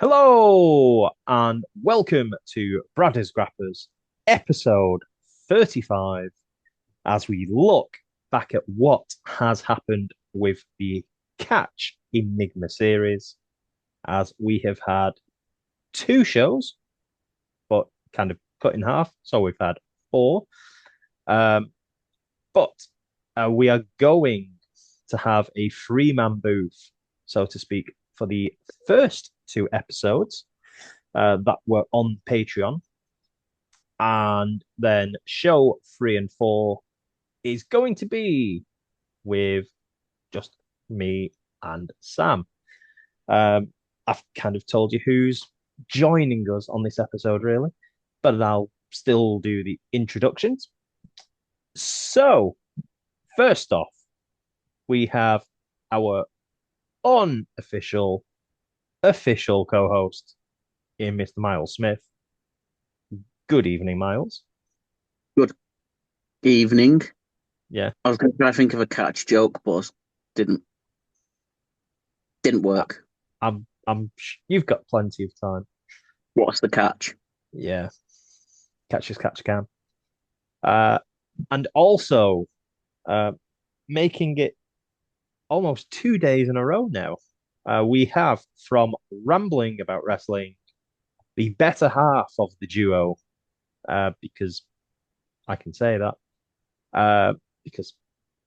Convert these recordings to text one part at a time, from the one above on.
Hello and welcome to Brothers Grappers episode 35 as we look back at what has happened with the Catch Enigma series as we have had two shows but kind of cut in half, so we've had four. Um, but we are going to have a three-man booth, so to speak, for the first two episodes that were on Patreon. And then show 3 and 4 is going to be with just me and Sam. I've kind of told you who's joining us on this episode, really, but I'll still do the introductions. So, first off, we have our unofficial, official co host in Mr. Myles Smith. Good evening, Myles. Good evening. Yeah, I was going to try to think of a catch joke, but didn't didn't I- work. you've got plenty of time. What's the catch? Yeah, catch as catch can. Uh, and also uh, making it almost 2 days in a row now. We have from rambling about wrestling the better half of the duo, because I can say that, because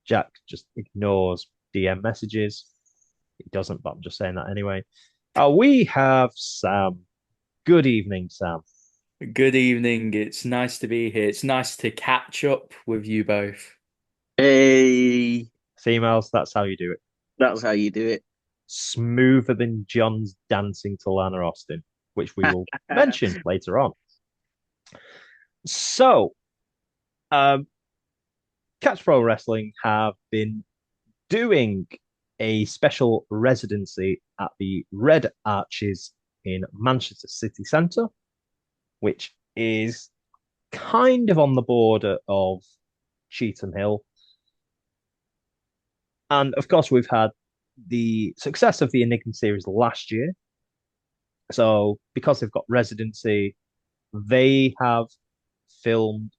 Jack just ignores DM messages. He doesn't, but I'm just saying that anyway. We have Sam. Good evening, Sam. Good evening. It's nice to be here. It's nice to catch up with you both. Hey, Females, that's how you do it. that's how you do it. Smoother than John's dancing to Lana Austin, which we will mention later on. So, um, Catch Pro Wrestling have been doing a special residency at the Red Arches in Manchester City Centre, which is kind of on the border of Cheetham Hill. And of course, we've had the success of the Enigma series last year. So, because they've got residency, they have filmed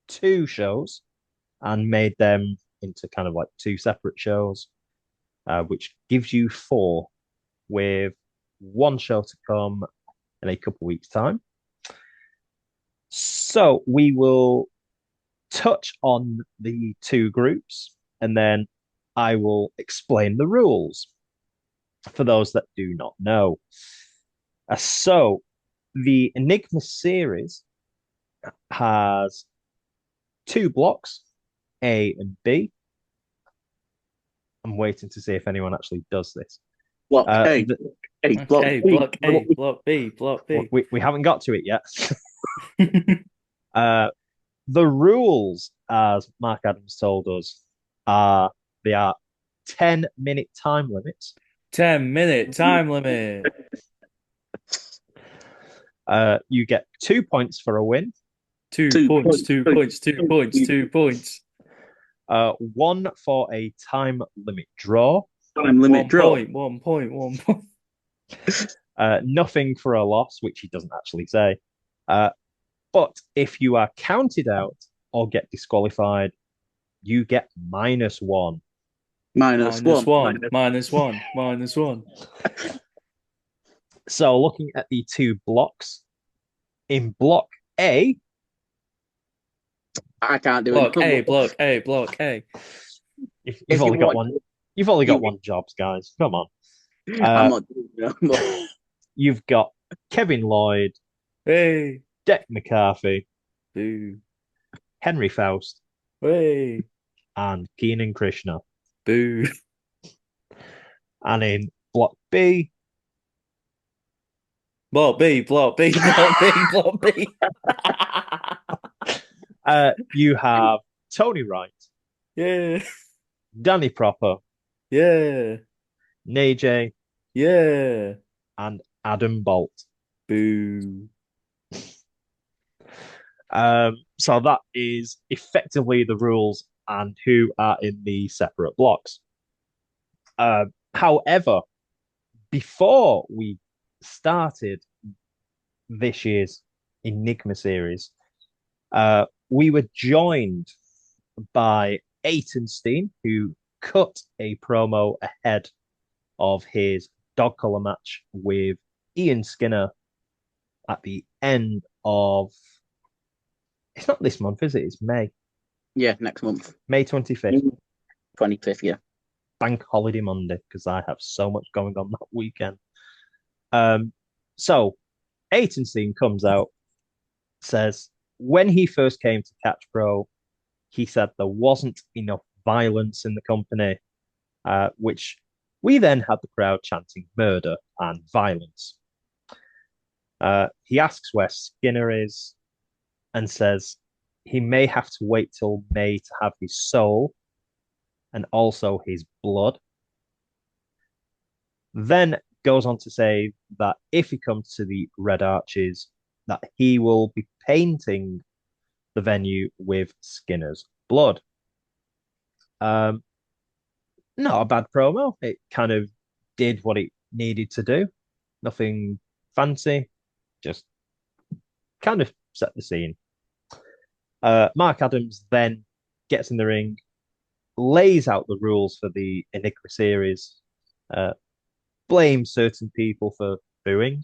two shows and made them into kind of like two separate shows, which gives you four with one show to come in a couple of weeks' time. So we will touch on the two groups and then I will explain the rules for those that do not know. So the Enigma series has two blocks, A and B. I'm waiting to see if anyone actually does this. Block Uh, A, the, A, block Okay, B. block A, block B, block B. we haven't got to it yet. uh, the rules, as Mark Adams told us, are they are 10-minute time limits. 10-minute time limit. You get 2 points for a win, 2 points, 2 points, 2 points, 2 points. one for a time limit draw, Time limit One draw. point, 1 point, 1 point. nothing for a loss, which he doesn't actually say. Uh, but if you are counted out or get disqualified, you get -1. Minus Minus one. one, minus one, minus one. So looking at the two blocks, in block A, I can't do Block A, it. block A, block A. you've If you only got want, one. You've only got you, one jobs, guys. Come on. I'm Uh, not doing it. I'm not- you've got Kevin Lloyd, Hey, Declan McCarthy, boo, Henry Faust, hey, and Keinen Krishna. boo. And in block B, Block B, block B, block B, block B. you have Tony Wright, Yeah, Danny Proper, yeah, Nadjei, yeah. and Adam Bolt. Boo. So that is effectively the rules and who are in the separate blocks. However, before we started this year's Enigma series, we were joined by Steen, who cut a promo ahead of his dog collar match with Ian Skinner at the end of. It's not this month, is it? It's May. Yeah, next month. May 25th. 25th, yeah. Bank holiday Monday, because I have so much going on that weekend. So Steen comes out, says when he first came to Catch Pro, he said there wasn't enough violence in the company, which we then had the crowd chanting murder and violence. He asks where Skinner is and says he may have to wait till May to have his soul and also his blood. Then goes on to say that if he comes to the Red Arches, that he will be painting the venue with Skinner's blood. Not a bad promo. It kind of did what it needed to do. Nothing fancy, just kind of set the scene. Mark Adams then gets in the ring, lays out the rules for the Enigma series, blames certain people for booing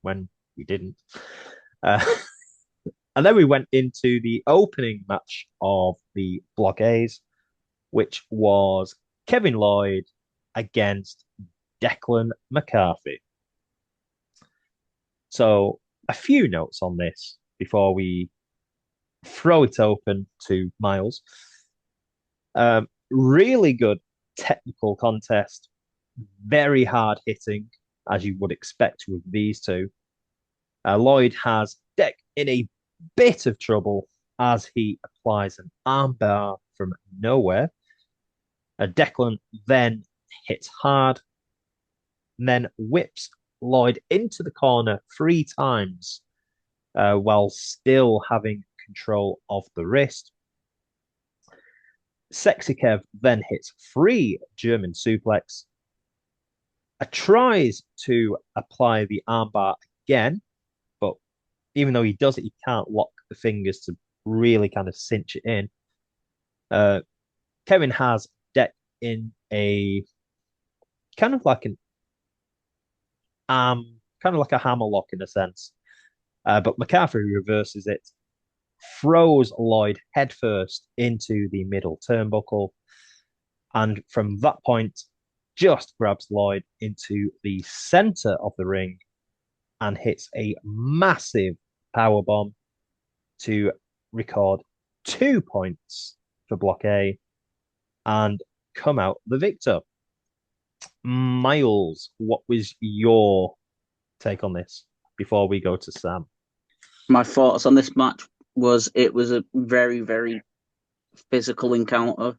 when we didn't. And then we went into the opening match of the Block A's, which was Kevin Lloyd against Declan McCarthy. So a few notes on this before we throw it open to Myles. Really good technical contest, very hard hitting, as you would expect with these two. Lloyd has Dec in a bit of trouble as he applies an armbar from nowhere. Declan then hits hard, and then whips Lloyd into the corner 3 times while still having control of the wrist. Sexy Kev then hits 3 German suplex, tries to apply the armbar again, but even though he does it, he can't lock the fingers to really kind of cinch it in. Kevin has Dec in a kind of like an kind of like a hammerlock in a sense. But McCarthy reverses it, throws Lloyd headfirst into the middle turnbuckle, and from that point, just grabs Lloyd into the center of the ring and hits a massive power bomb to record 2 points for Block A and come out the victor. Myles, what was your take on this before we go to Sam? My thoughts on this match was it was a very, very physical encounter.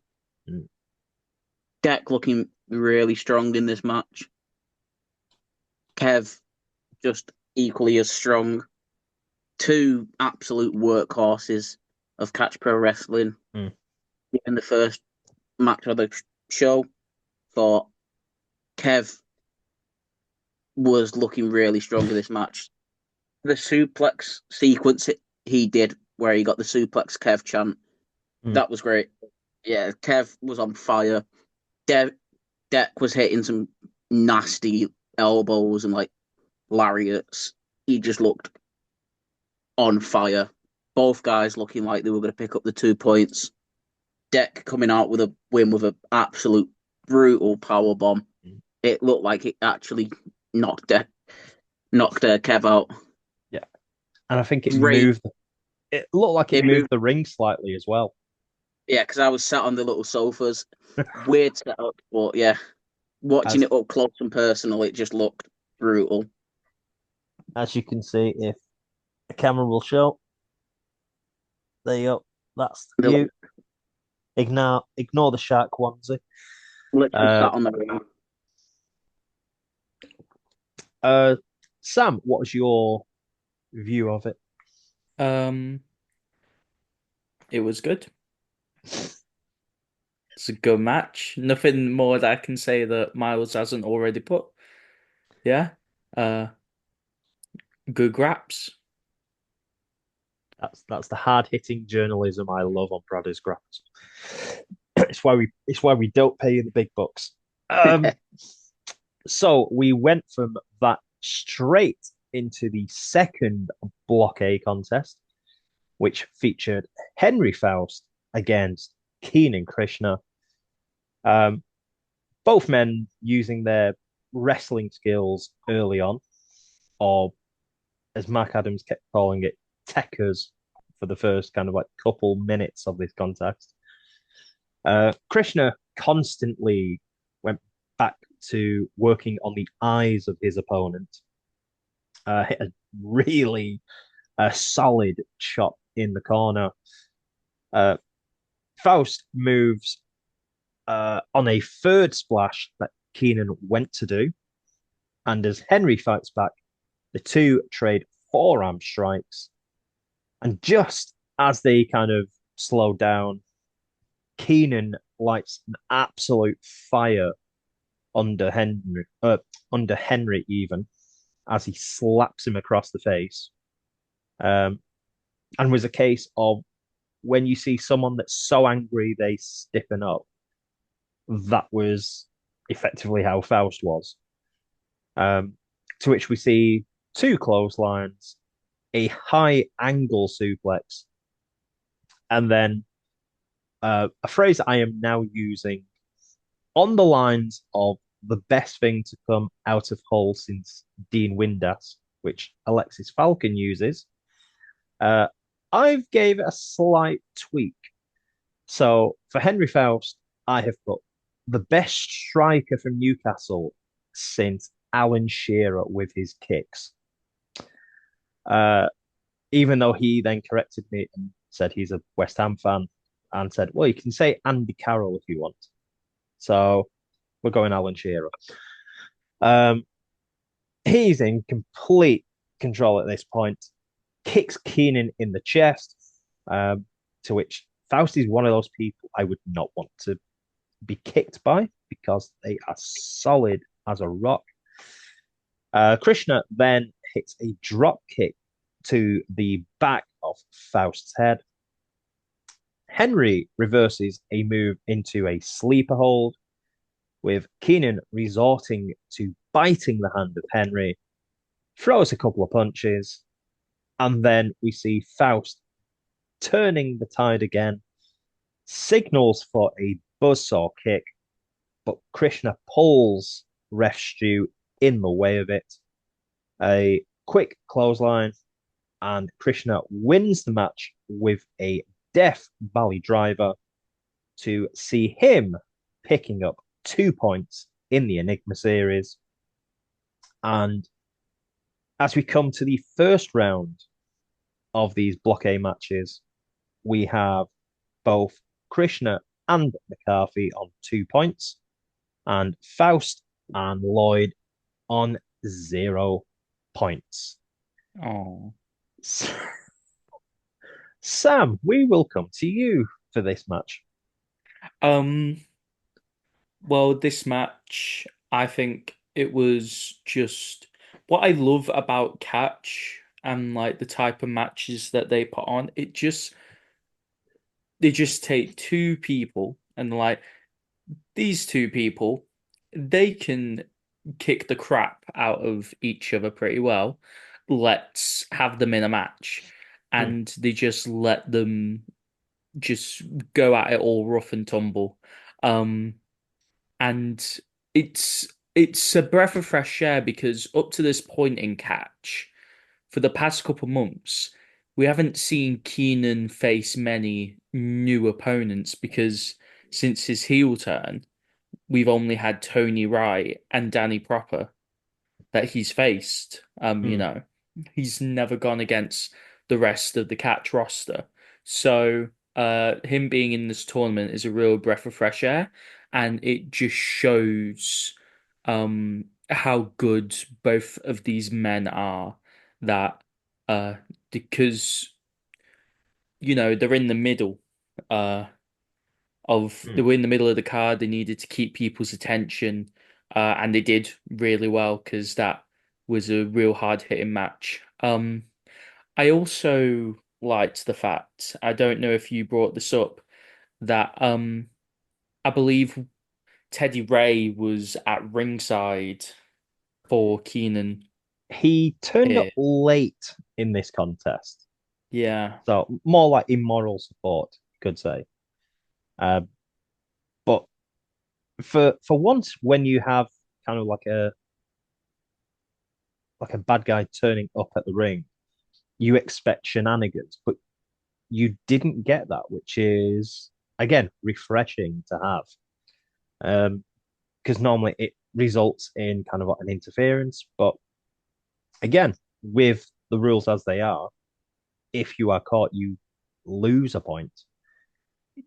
Dec looking really strong in this match. Kev just equally as strong. 2 absolute workhorses of Catch Pro Wrestling. In the first match of the show, thought Kev was looking really strong in this match. The suplex sequence he did, where he got the suplex Kev chant, that was great. Yeah, Kev was on fire. Dec was hitting some nasty elbows and like lariats. He just looked on fire. Both guys looking like they were going to pick up the 2 points. Dec coming out with a win with an absolute brutal power bomb. It looked like it actually knocked Kev out. Yeah, and I think it moved. It looked like it moved the ring slightly as well. Yeah, because I was sat on the little sofas. Weird setup, but yeah, watching it up close and personal, it just looked brutal. As you can see, if the camera will show, there you go. That's you. Ignore the shark onesie. Literally sat on the ring. Sam, what was your view of it? It was good. It's a good match. Nothing more that I can say that Myles hasn't already put. Yeah. Good graps. That's the hard hitting journalism I love on Brothers Grappers. It's why we don't pay you the big bucks. So we went from that straight into the second Block A contest, which featured Henry Faust against Keinen Krishna. Both men using their wrestling skills early on, or as Mark Adams kept calling it, techers for the first kind of like couple minutes of this contest. Krishna constantly went back to working on the eyes of his opponent. Hit a really solid chop in the corner. Faust moves on a third splash that Keinen went to do. And as Henry fights back, the two trade forearm strikes. And just as they kind of slow down, Keinen lights an absolute fire under Henry even, as he slaps him across the face. And was a case of when you see someone that's so angry they stiffen up, that was effectively how Faust was. To which we see two clotheslines, a high angle suplex, and then a phrase I am now using on the lines of the best thing to come out of Hull since Dean Windass, which Alexis Falcon uses. I've gave it a slight tweak. So for Henry Faust, I have put the best striker from Newcastle since Alan Shearer with his kicks. Even though he then corrected me and said he's a West Ham fan and said, well, you can say Andy Carroll if you want. So we're going Alan Shearer. He's in complete control at this point, kicks Keinen in the chest, to which Faust is one of those people I would not want to be kicked by because they are solid as a rock. Krishna then hits a drop kick to the back of Faust's head. Henry reverses a move into a sleeper hold, with Keinen resorting to biting the hand of Henry, throws a couple of punches, and then we see Faust turning the tide again, signals for a buzzsaw kick, but Krishna pulls Ref Stu in the way of it. A quick clothesline, and Krishna wins the match with a Death Valley driver to see him picking up 2 points in the Enygma series. And as we come to the first round of these Block A matches, we have both Krishna and McCarthy on 2 points, and Faust and Lloyd on 0 points. Oh. Sam, we will come to you for this match. Well, this match, I think it was just what I love about Catch and like the type of matches that they put on. They just take two people and like these two people, they can kick the crap out of each other pretty well. Let's have them in a match. And they just let them just go at it all rough and tumble. And it's a breath of fresh air because up to this point in Catch, for the past couple months, we haven't seen Keinen face many new opponents because since his heel turn, we've only had Tony Wright and Danny Proper that he's faced. He's never gone against the rest of the Catch roster. So him being in this tournament is a real breath of fresh air, and it just shows how good both of these men are. That because they're in the middle they were in the middle of the card. They needed to keep people's attention, and they did really well because that was a real hard hitting match. I also liked the fact, I don't know if you brought this up, that I believe Teddy Ray was at ringside for Keinen He turned up here. late in this contest, Yeah. so more like immoral support, you could say. Uh, but for once, when you have kind of like a bad guy turning up at the ring, you expect shenanigans, but you didn't get that, which is again refreshing to have. Because normally it results in kind of like an interference, but again, with the rules as they are, if you are caught, you lose a point.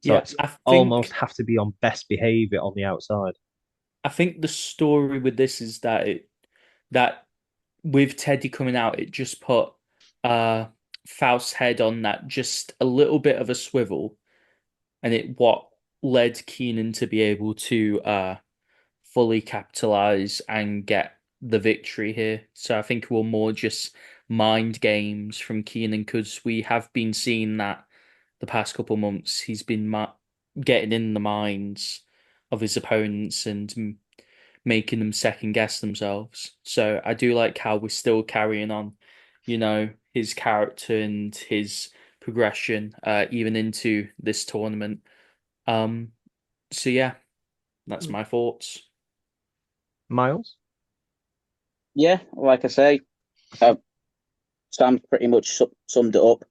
So Yeah, it's I almost think have to be on best behavior on the outside. I think the story with this is that that with Teddy coming out, it just put uh Faust's head on that just a little bit of a swivel, and it what led Keinen to be able to fully capitalize and get the victory here. So I think it were more just mind games from Keinen because we have been seeing that the past couple months he's been getting in the minds of his opponents and making them second guess themselves. So I do like how we're still carrying on, his character and his progression, even into this tournament. Um, so yeah, that's my thoughts. Myles? Yeah, like I say, uh, Sam pretty much summed it up.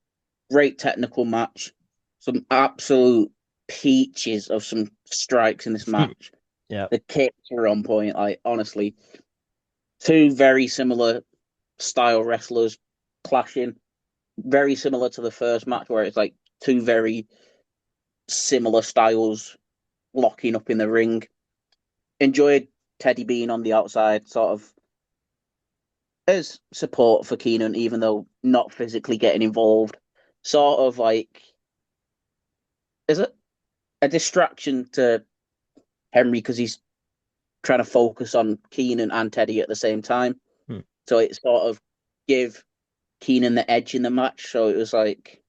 Great technical match. Some absolute peaches of some strikes in this match. Yeah. The kicks were on point. Like honestly, two very similar style wrestlers clashing. Very similar to the first match where it's like two very similar styles locking up in the ring. Enjoyed Teddy being on the outside, sort of as support for Keinen, even though not physically getting involved. Sort of like, is it a distraction to Henry because he's trying to focus on Keinen and Teddy at the same time. Hmm. So it sort of give Keinen the edge in the match. So it was like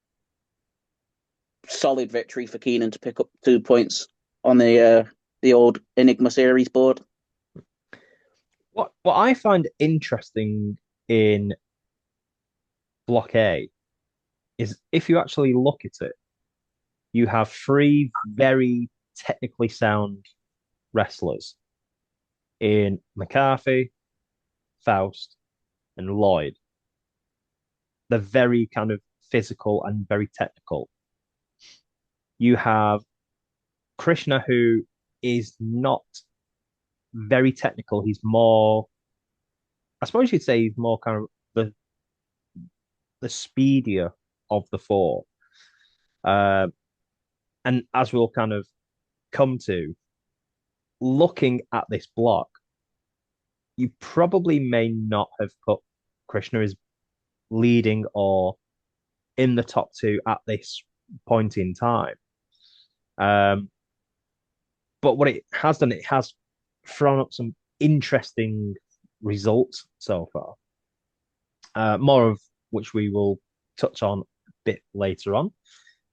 solid victory for Keinen to pick up 2 points on the old Enigma series board. What I find interesting in Block A is if you actually look at it, you have three very technically sound wrestlers in McCarthy, Faust, and Lloyd. They're very kind of physical and very technical. You have Krishna, who is not very technical. He's more, I suppose you'd say he's more kind of the speedier of the four. Uh, and as we'll kind of come to, looking at this block, you probably may not have put Krishna as leading or in the top two at this point in time. But what it has done, it has thrown up some interesting results so far. More of which we will touch on a bit later on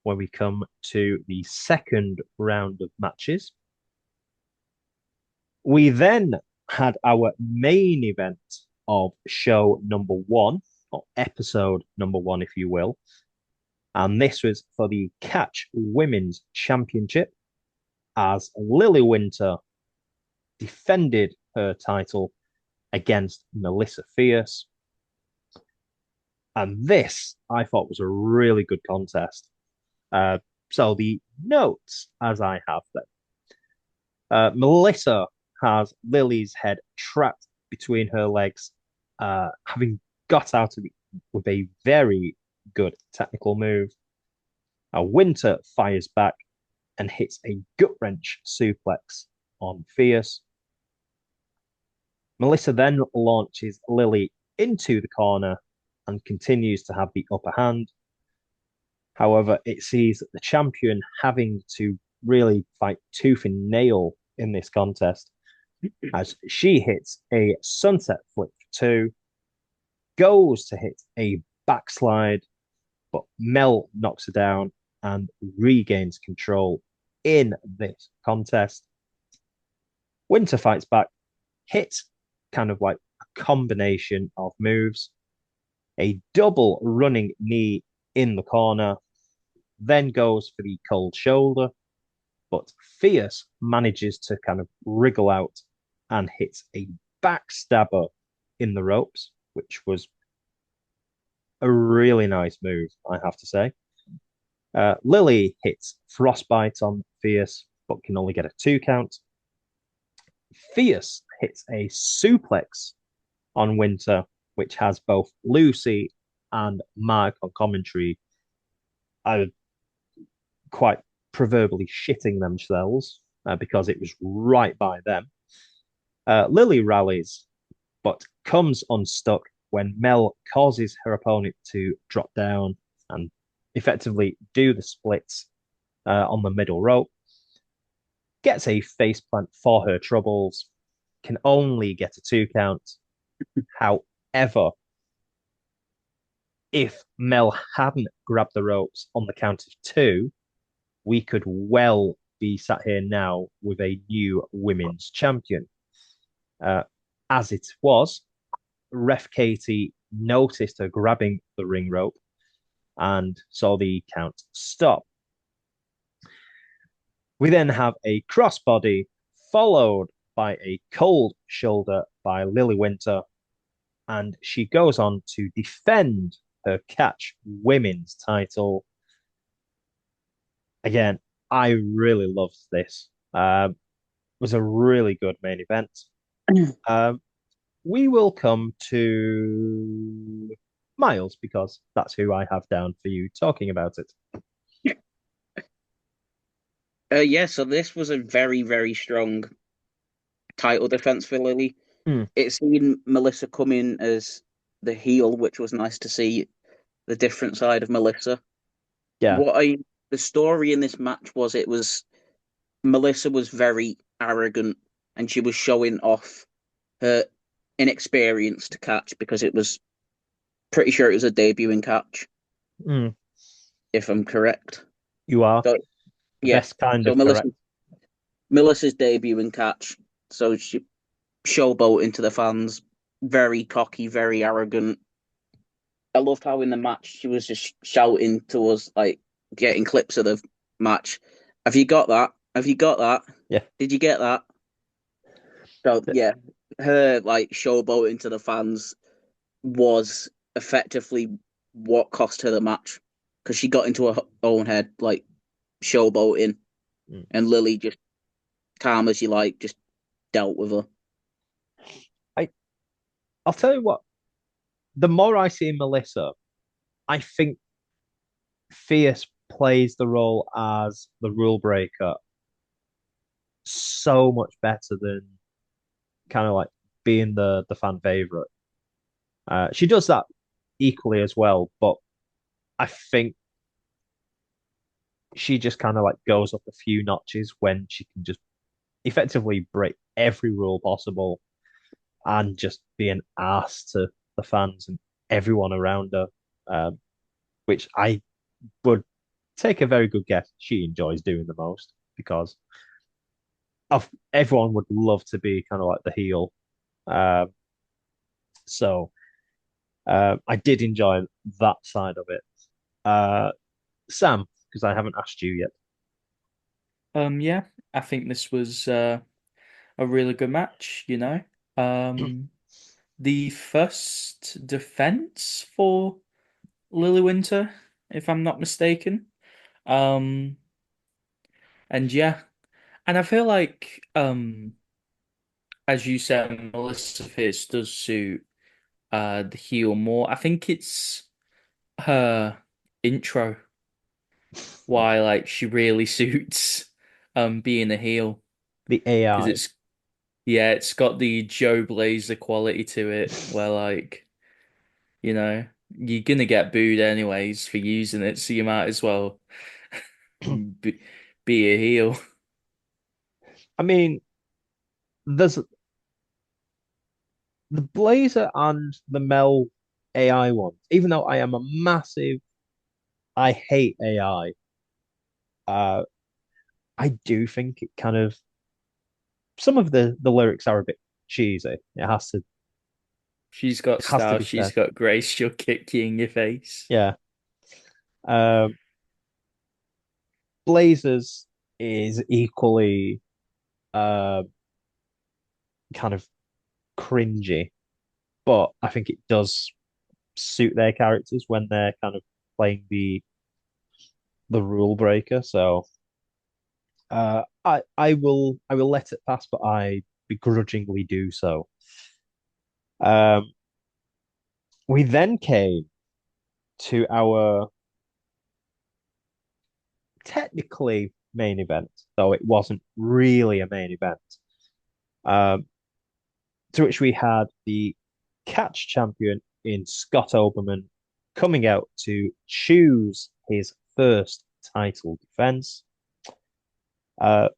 when we come to the second round of matches. We then had our main event of show number one, or episode number one, if you will. And this was for the Catch Women's Championship as Lily Winter defended her title against Melissa Fierce. And this, I thought, was a really good contest. So the notes, as I have them. Melissa has Lily's head trapped between her legs, having got out of it with a very good technical move. Winter fires back and hits a gut wrench suplex on Fierce. Melissa then launches Lily into the corner and continues to have the upper hand. However, it sees the champion having to really fight tooth and nail in this contest as she hits a sunset flip for two. goes to hit a backslide, but Mel knocks her down and regains control in this contest. Winter fights back, hits kind of like a combination of moves, a double running knee in the corner, then goes for the cold shoulder, but Fierce manages to kind of wriggle out and hits a backstabber in the ropes, which was a really nice move, I have to say. Lily hits Frostbite on Fierce, but can only get a 2 count. Fierce hits a suplex on Winter, which has both Lucy and Mark on commentary quite proverbially shitting themselves because it was right by them. Lily rallies, but comes unstuck when Mel causes her opponent to drop down and effectively do the splits on the middle rope. Gets a faceplant for her troubles, can only get a 2 count. However, if Mel hadn't grabbed the ropes on the count of 2, we could well be sat here now with a new women's champion. As it was, Ref Katie noticed her grabbing the ring rope and saw the count stop. We then have a crossbody followed by a cold shoulder by Lily Winter, and she goes on to defend her catch women's title. Again, I really loved this. It was a really good main event. We will come to Myles because that's who I have down for you talking about it. Yeah, so this was a very, very strong title defense for Lily. It seen Melissa come in as the heel, which was nice to see the different side of Melissa. Yeah. The story in this match was Melissa was very arrogant and she was showing off her inexperience to catch because it was pretty sure it was a debuting catch. If I'm correct. You are. So, yeah. Best kind of correct. Melissa's debuting catch. So she showboating to the fans, very cocky, very arrogant. I loved how in the match she was just shouting to us, like getting clips of the match. Have you got that? Have you got that? Yeah. Did you get that? So yeah, her like showboating to the fans was effectively what cost her the match because she got into her own head, like showboating, and Lily just calm as you like, just dealt with her. I'll tell you what, the more I see Melissa, I think Fierce plays the role as the rule breaker so much better than kind of like being the fan favorite. She does that equally as well, but I think she just kind of like goes up a few notches when she can just effectively break every rule possible and just be an ass to the fans and everyone around her, which I would take a very good guess she enjoys doing the most because everyone would love to be kind of like the heel. So I did enjoy that side of it. Sam, because I haven't asked you yet. Yeah, I think this was a really good match, you know. The first defense for Lily Winter, if I'm not mistaken. And yeah, and I feel like as you said, Melissa Fierce does suit the heel more. I think it's her intro why like she really suits being a heel The because AI. it's got the Joe Blazer quality to it where like you're gonna get booed anyways for using it, so you might as well be a heel. I mean, there's the Blazer and the Mel AI ones, even though I am a massive, I hate AI. I do think it kind of some of the lyrics are a bit cheesy. She's got It has to style, be she's said. got grace, she'll kick you in your face. Yeah. Um, Blazers is equally uh kind of cringy, but I think it does suit their characters when they're kind of playing the rule breaker. So I will let it pass, but I begrudgingly do so. Um, we then came to our technically main event, though it wasn't really a main event. Um, to which we had the catch champion in Scott Oberman coming out to choose his first title defense. Uh,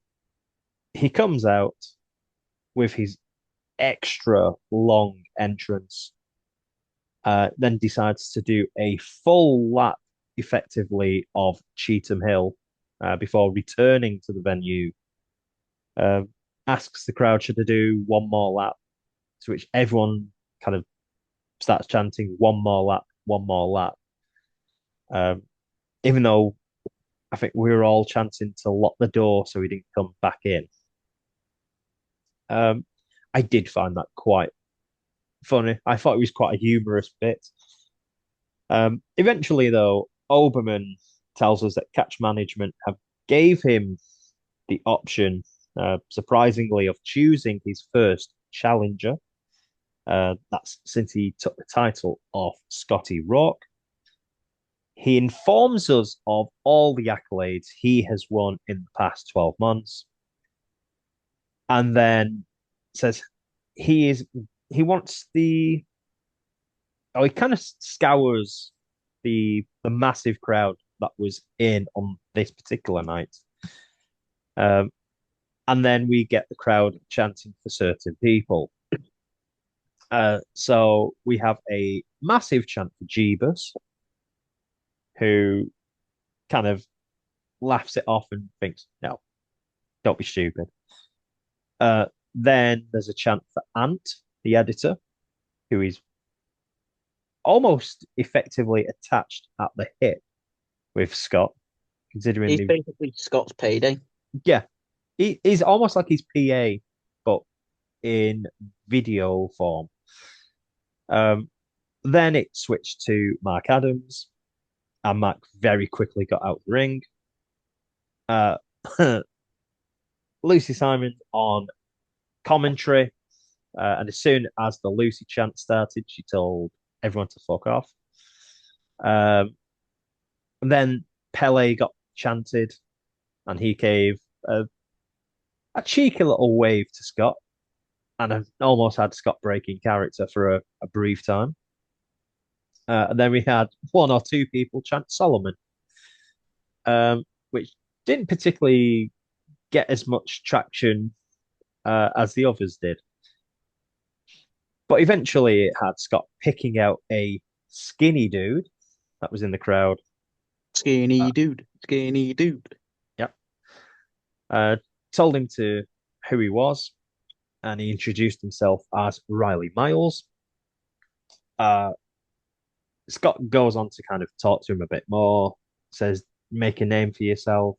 he comes out with his extra long entrance, then decides to do a full lap effectively of Cheetham Hill before returning to the venue. Asks the crowd should they do one more lap, to which everyone kind of starts chanting one more lap, one more lap. Um, Even though I think we were all chanting to lock the door so he didn't come back in. Um, I did find that quite funny. I thought it was quite a humorous bit. Eventually, though, Oberman tells us that catch management have gave him the option, surprisingly, of choosing his first challenger. That's since he took the title off Scotty Rourke. He informs us of all the accolades he has won in the past 12 months. And then says he wants the he kind of scours the massive crowd that was in on this particular night. Um, and then we get the crowd chanting for certain people. So we have a massive chant for Jeebus, who kind of laughs it off and thinks, no, don't be stupid. Then there's a chant for Ant, the editor, who is almost effectively attached at the hip with Scott, considering He's basically Scott's payday. yeah, he's almost like his PA, but in video form. Then it switched to Mark Adams, and Mark very quickly got out the ring. Uh, Lucy Simon on commentary, and as soon as the Lucy chant started, she told everyone to fuck off. And then Pele got chanted, and he gave a cheeky little wave to Scott, and I almost had Scott breaking character for a brief time. And then we had one or two people chant Solomon, which didn't particularly get as much traction as the others did. But eventually it had Scott picking out a skinny dude that was in the crowd. Skinny dude, skinny dude. Yep. Told him to who he was, and he introduced himself as Riley Myles. Scott goes on to kind of talk to him a bit more, says, make a name for yourself.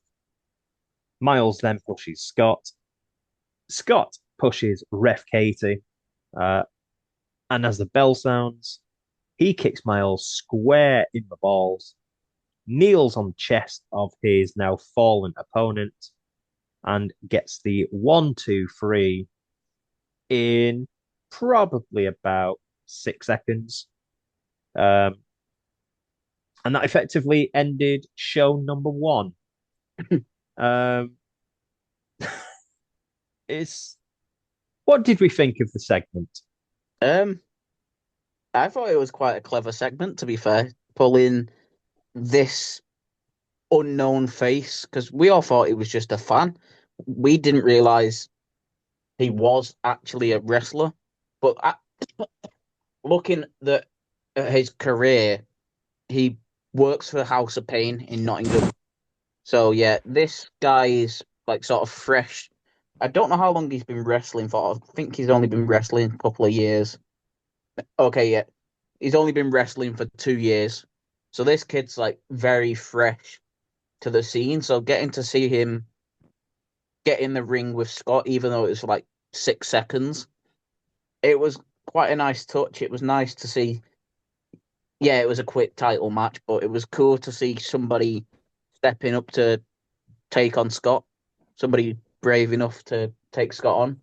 Myles then pushes Scott. Scott pushes Ref Katie. And as the bell sounds, he kicks Myles square in the balls, kneels on the chest of his now fallen opponent, and gets the 1-2-3 in probably about 6 seconds. And that effectively ended show number one. It's what did we think of the segment? I thought it was quite a clever segment, to be fair, pulling this unknown face, because we all thought it was just a fan. We didn't realize he was actually a wrestler. But looking that his career, he works for House of Pain in Nottingham. So yeah, this guy is like sort of fresh. I don't know how long he's been wrestling for. I think he's only been wrestling a couple of years. Okay, yeah. He's only been wrestling for 2 years. So this kid's like very fresh to the scene. So getting to see him get in the ring with Scott, even though it was for like 6 seconds, it was quite a nice touch. It was nice to see. Yeah, it was a quick title match, but it was cool to see somebody stepping up to take on Scott. Somebody brave enough to take Scott on.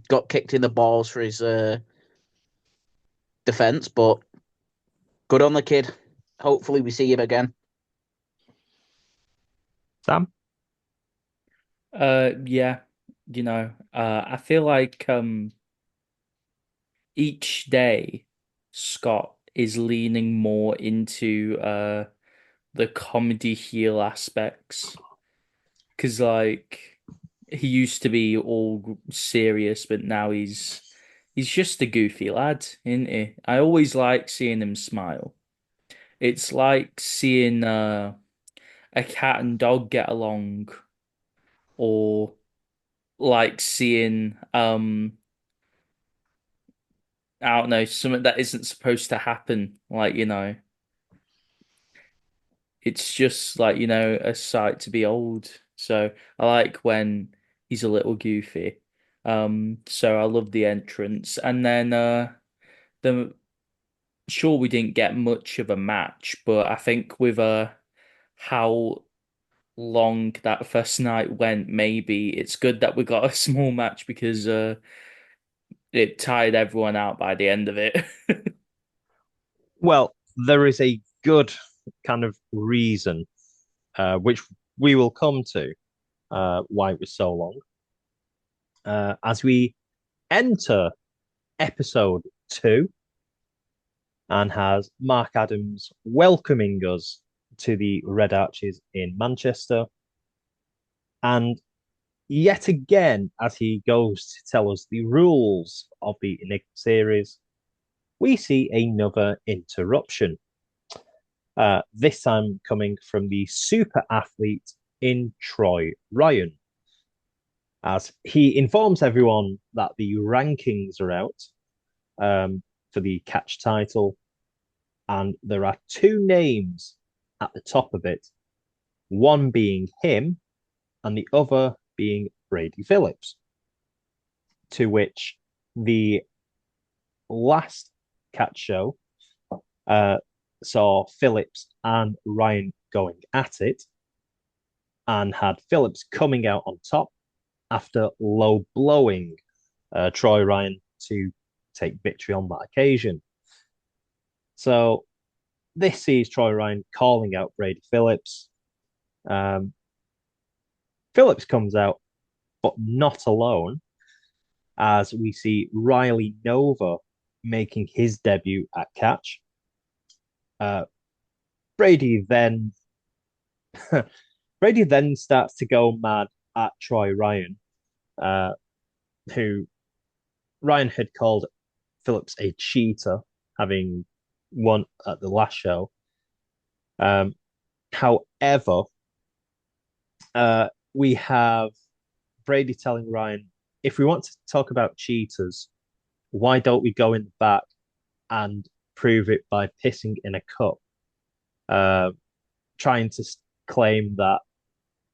Got kicked in the balls for his defense, but good on the kid. Hopefully, we see him again. Sam? Yeah, I feel like each day Scott is leaning more into the comedy heel aspects. Because like he used to be all serious, but now he's just a goofy lad, isn't he? I always like seeing him smile. It's like seeing a cat and dog get along, or like seeing I don't know, something that isn't supposed to happen. Like, it's just like, a sight to behold. So I like when he's a little goofy. So I love the entrance. And then the sure we didn't get much of a match, but I think with how long that first night went, maybe it's good that we got a small match because it tired everyone out by the end of it. Well, there is a good kind of reason, which we will come to, why it was so long. As we enter episode 2, and has Mark Adams welcoming us to the Red Arches in Manchester. And yet again, as he goes to tell us the rules of the Enigma series, we see another interruption. This time coming from the super athlete in Troy Ryan, as he informs everyone that the rankings are out for the catch title, and there are 2 names at the top of it, one being him and the other being Brady Phillips. To which the last catch show saw Phillips and Ryan going at it, and had Phillips coming out on top after low blowing Troy Ryan to take victory on that occasion. So this sees Troy Ryan calling out Brady Phillips. Phillips comes out, but not alone, as we see Riley Nova making his debut at catch. Brady then Brady then starts to go mad at Troy Ryan, who Ryan had called Phillips a cheater, having won at the last show. However, we have Brady telling Ryan, if we want to talk about cheaters, why don't we go in the back and prove it by pissing in a cup? Trying to claim that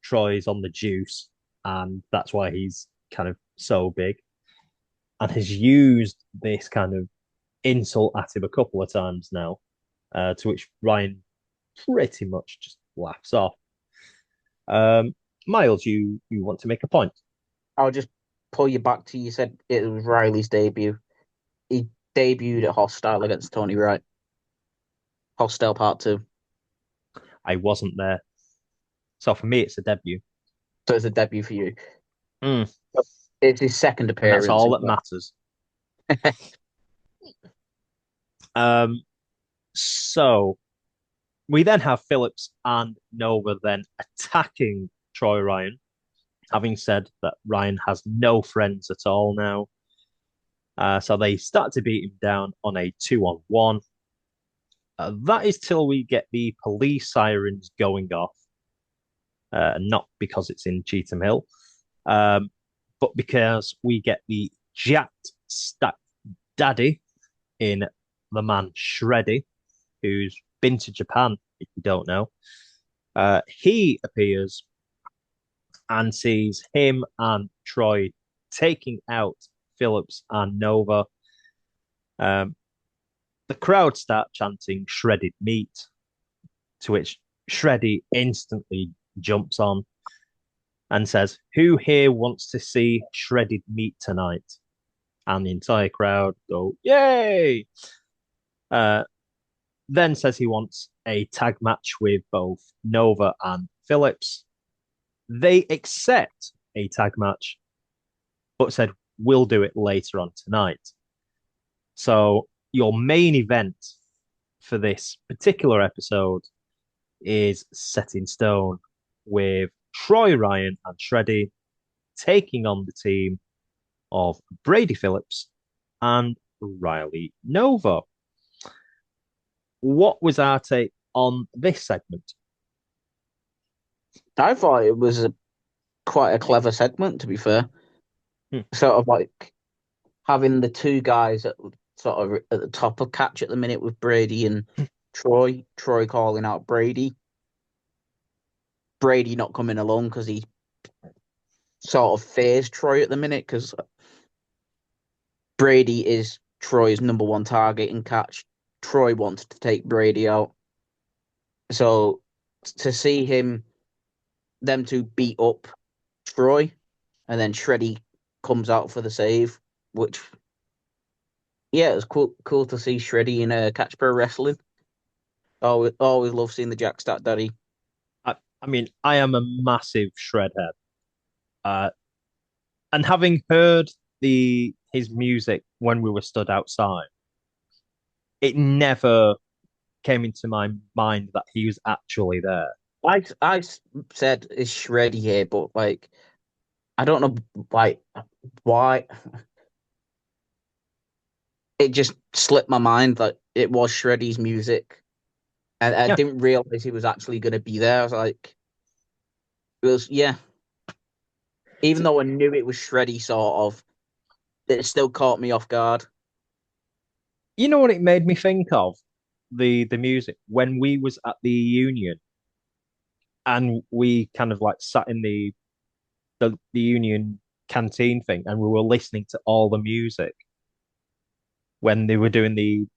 Troy's on the juice and that's why he's kind of so big, and has used this kind of insult at him a couple of times now, to which Ryan pretty much just laughs off. Myles, you want to make a point? I'll just pull you back to you said it was Riley's debut. He debuted at Hostile against Tony Wright. Hostile Part 2. I wasn't there. So for me, it's a debut. So it's a debut for you. Mm. It's his second And appearance. that's all that matters. So we then have Phillips and Nova then attacking Troy Ryan, having said that Ryan has no friends at all now. So they start to beat him down on a 2-on-1. That is till we get the police sirens going off. Not because it's in Cheetham Hill, but because we get the jacked stacked daddy in the man SHREDDY, who's been to Japan, if you don't know. He appears and sees him and Troy taking out Phillips and Nova. The crowd start chanting shredded meat, to which SHREDDY instantly jumps on and says, "Who here wants to see shredded meat tonight?" And the entire crowd go, "Yay!" Then says he wants a tag match with both Nova and Phillips. They accept a tag match, but said, "We'll do it later on tonight." So your main event for this particular episode is set in stone, with Troy Ryan and SHREDDY taking on the team of Brady Phillips and Riley Nova. What was our take on this segment? I thought it was quite a clever segment, to be fair. Sort of like having the two guys at sort of at the top of catch at the minute with Brady and Troy. Troy calling out Brady. Brady not coming along because he sort of fears Troy at the minute because Brady is Troy's number one target in catch. Troy wants to take Brady out. So to see them two beat up Troy, and then SHREDDY comes out for the save, which yeah, it was cool to see SHREDDY in Catch Pro Wrestling. Always love seeing the Jack Stat Daddy. I mean, I am a massive shred head. And having heard his music when we were stood outside, it never came into my mind that he was actually there. I said is SHREDDY here, but like I don't know like why it just slipped my mind that it was SHREDDY's music, and I Yeah. didn't realize he was actually going to be there. I was like, it was yeah. Even though I knew it was SHREDDY, sort of, it still caught me off guard. You know what it made me think of? The music when we was at the Union and we kind of like sat in the Union canteen thing and we were listening to all the music when they were doing the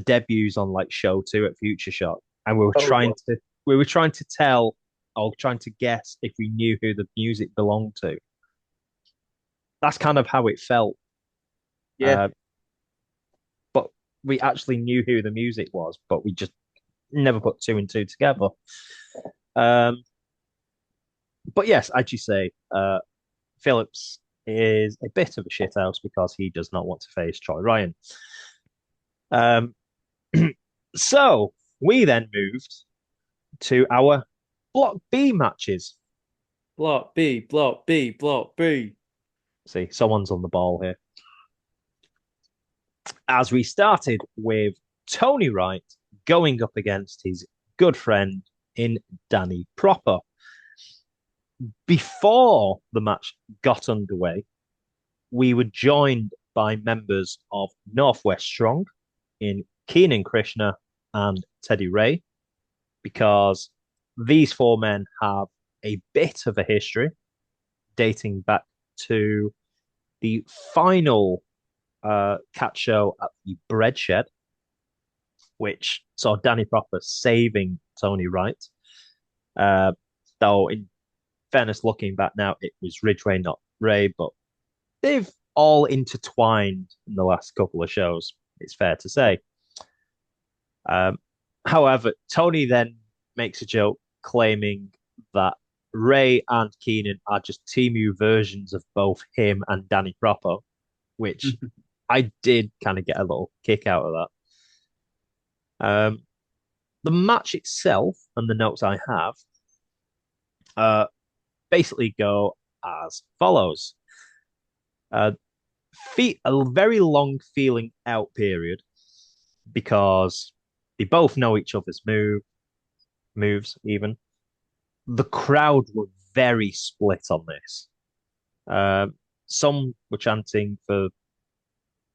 debuts on like show 2 at Future Shock, and we were trying to tell or trying to guess if we knew who the music belonged to. That's kind of how it felt. Yeah. But we actually knew who the music was, but we just never put two and two together. But yes, as you say, Phillips is a bit of a shithouse because he does not want to face Troy Ryan. So we then moved to our Block B matches. Block B, Block B, Block B. See, someone's on the ball here. As we started with Tony Wright going up against his good friend in Danny Proper. Before the match got underway, we were joined by members of Northwest Strong in Keinen Krishna and Teddy Ray, because these four men have a bit of a history dating back to the final catch show at the Bread Shed, which saw Danny Proper saving Tony Wright. Though, in fairness, looking back now, it was Ridgeway, not Ray, but they've all intertwined in the last couple of shows, it's fair to say. However, Tony then makes a joke claiming that Ray and Keinen are just Temu versions of both him and Danny Proper, which I did kind of get a little kick out of that. The match itself and the notes I have basically go as follows. a very long feeling out period because they both know each other's moves even. The crowd were very split on this. Some were chanting for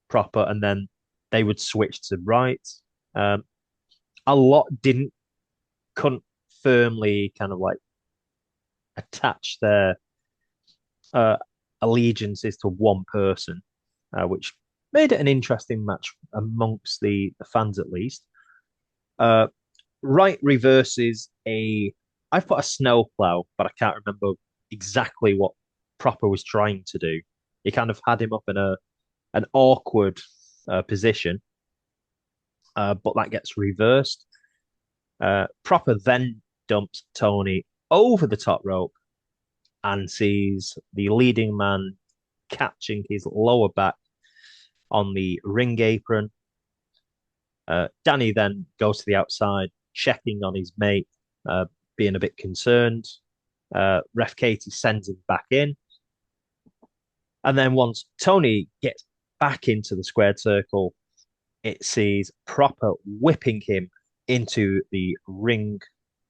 Proper, and then they would switch to Wright. Um, a lot couldn't firmly kind of like attach their uh, allegiances to one person, which made it an interesting match amongst the fans at least. Uh, Wright reverses a. I've put a snowplow, but I can't remember exactly what Proper was trying to do. He kind of had him up in an awkward position, but that gets reversed. Proper then dumps Tony over the top rope and sees the leading man catching his lower back on the ring apron. Danny then goes to the outside, checking on his mate, being a bit concerned. Ref Katie sends him back in. And then once Tony gets back into the squared circle, it sees Proper whipping him into the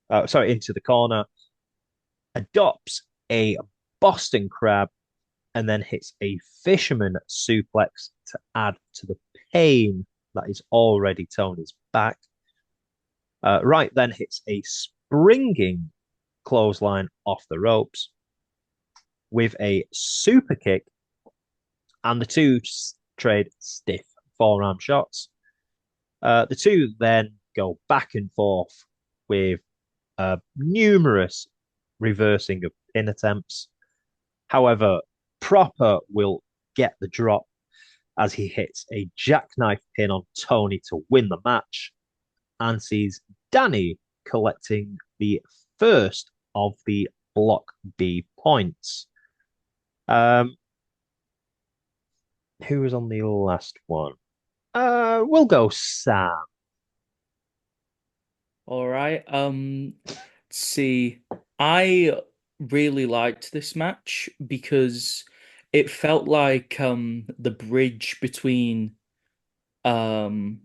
into the corner, adopts a Boston Crab, and then hits a fisherman suplex to add to the pain that is already Tony's back. Wright then hits a springing clothesline off the ropes with a super kick, and the two trade stiff forearm shots. The two then go back and forth with numerous reversing of pin attempts. However, Proper will get the drop as he hits a jackknife pin on Tony to win the match and sees Danny collecting the first of the Block B points. Who was on the last one? We'll go Sam. All right. See, I really liked this match because it felt like the bridge between um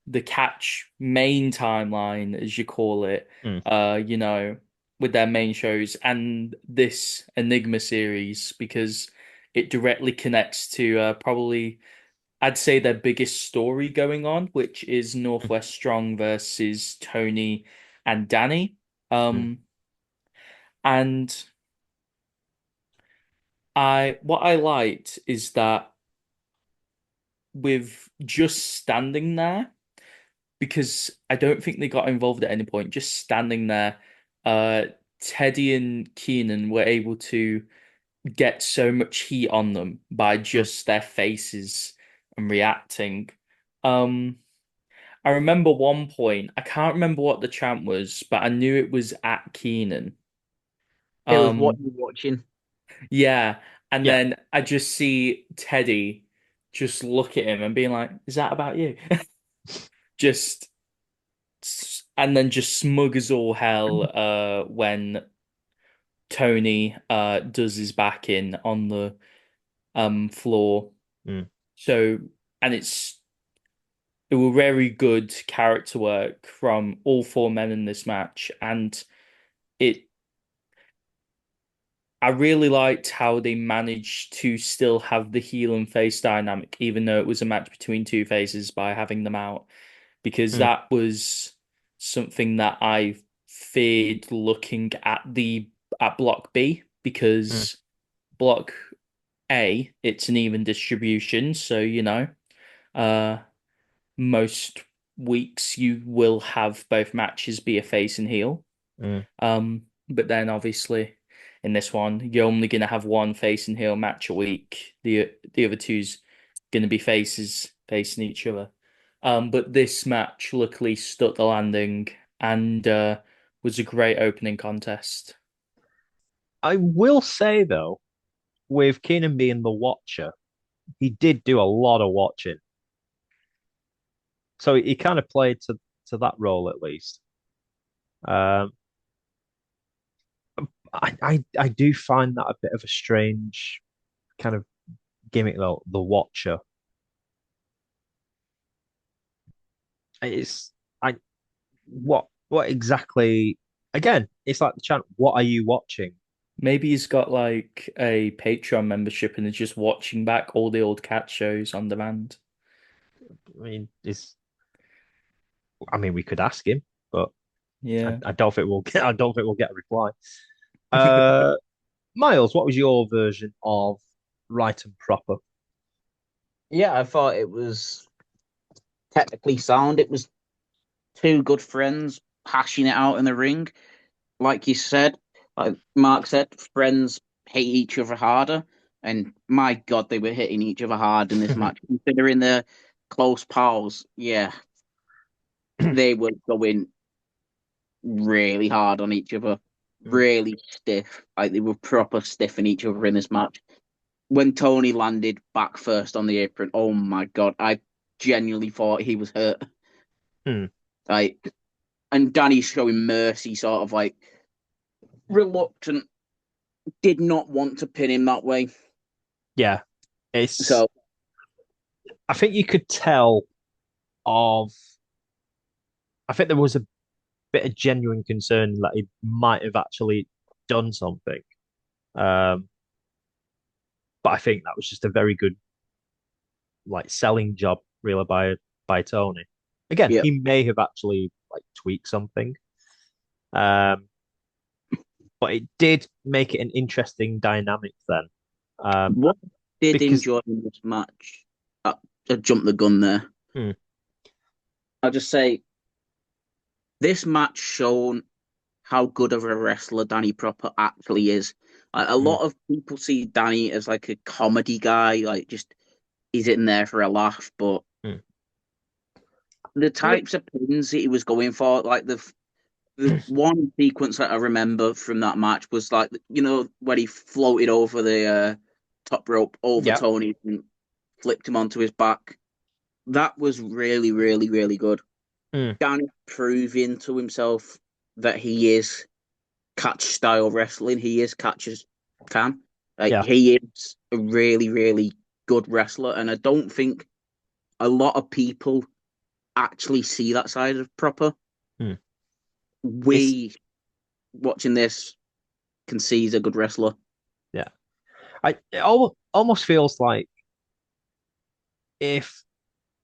the catch main timeline, as you call it, you know, with their main shows and this Enygma series because it directly connects to probably I'd say their biggest story going on, which is Northwest Strong versus Tony and Danny. And what I liked is that with just standing there, because I don't think they got involved at any point, just standing there, uh, Teddy and Keinen were able to get so much heat on them by just their faces and reacting. Um, I remember one point, I can't remember what the chant was, but I knew it was at Keinen. It was what Um, you're watching. yeah, and Yeah. then I just see Teddy just look at him and being like, "Is that about you?" Just and then just smug as all hell when Tony does his back in on the floor. Mm. So and it was very good character work from all four men in this match, and it I really liked how they managed to still have the heel and face dynamic, even though it was a match between two faces by having them out, because Mm. that was something that I feared looking at Block B, Mm. because Block A, it's an even distribution, so uh most weeks you will have both matches be a face and heel. Mm. But then obviously in this one, you're only gonna have one face and heel match a week. The other two's gonna be faces facing each other. But this match luckily stuck the landing and was a great opening contest. I will say though, with Keenan being the watcher, he did do a lot of watching, so he kind of played to that role at least. Um, I do find that a bit of a strange kind of gimmick though, the Watcher. It's I what exactly? Again, it's like the chant. What are you watching? Maybe he's got like a Patreon membership and is just watching back all the old cat shows on demand. I mean, it's. I mean, we could ask him, but Yeah. I don't think we'll get. I don't think we'll get a reply. Uh, Myles, what was your version of Right and Proper? Yeah, I thought it was technically sound. It was two good friends hashing it out in the ring. Like you said, like Mark said, friends hate each other harder. And my God, they were hitting each other hard in this match. Considering the close pals, yeah, they were going really hard on each other, really stiff. Like they were proper stiffing each other in this match. When Tony landed back first on the apron, oh my God, I genuinely thought he was hurt. Hmm. Like, and Danny's showing mercy, sort of like reluctant, did not want to pin him that way. Yeah, it's. So I think you could tell of. I think there was a bit of genuine concern that he might have actually done something. Um, but I think that was just a very good like selling job really by Tony. Again, yeah, he may have actually like tweaked something. Um, but it did make it an interesting dynamic then. what I did Because enjoy in this match, I jumped the gun there. hmm, I'll just say this match shown how good of a wrestler Danny Proper actually is. Like, a hmm, lot of people see Danny as like a comedy guy, like just he's in there for a laugh. But hmm. the Well, types of pins that he was going for, like the one sequence that I remember from that match was like when he floated over the top rope over yeah, Tony and flipped him onto his back. That was really, really, really good. hmm, Danny proving to himself that he is catch style wrestling. He is catchers can. Like yeah, he is a really, really good wrestler, and I don't think a lot of people actually see that side of Proper. hmm. It's We watching this can see he's a good wrestler. yeah. It almost feels like if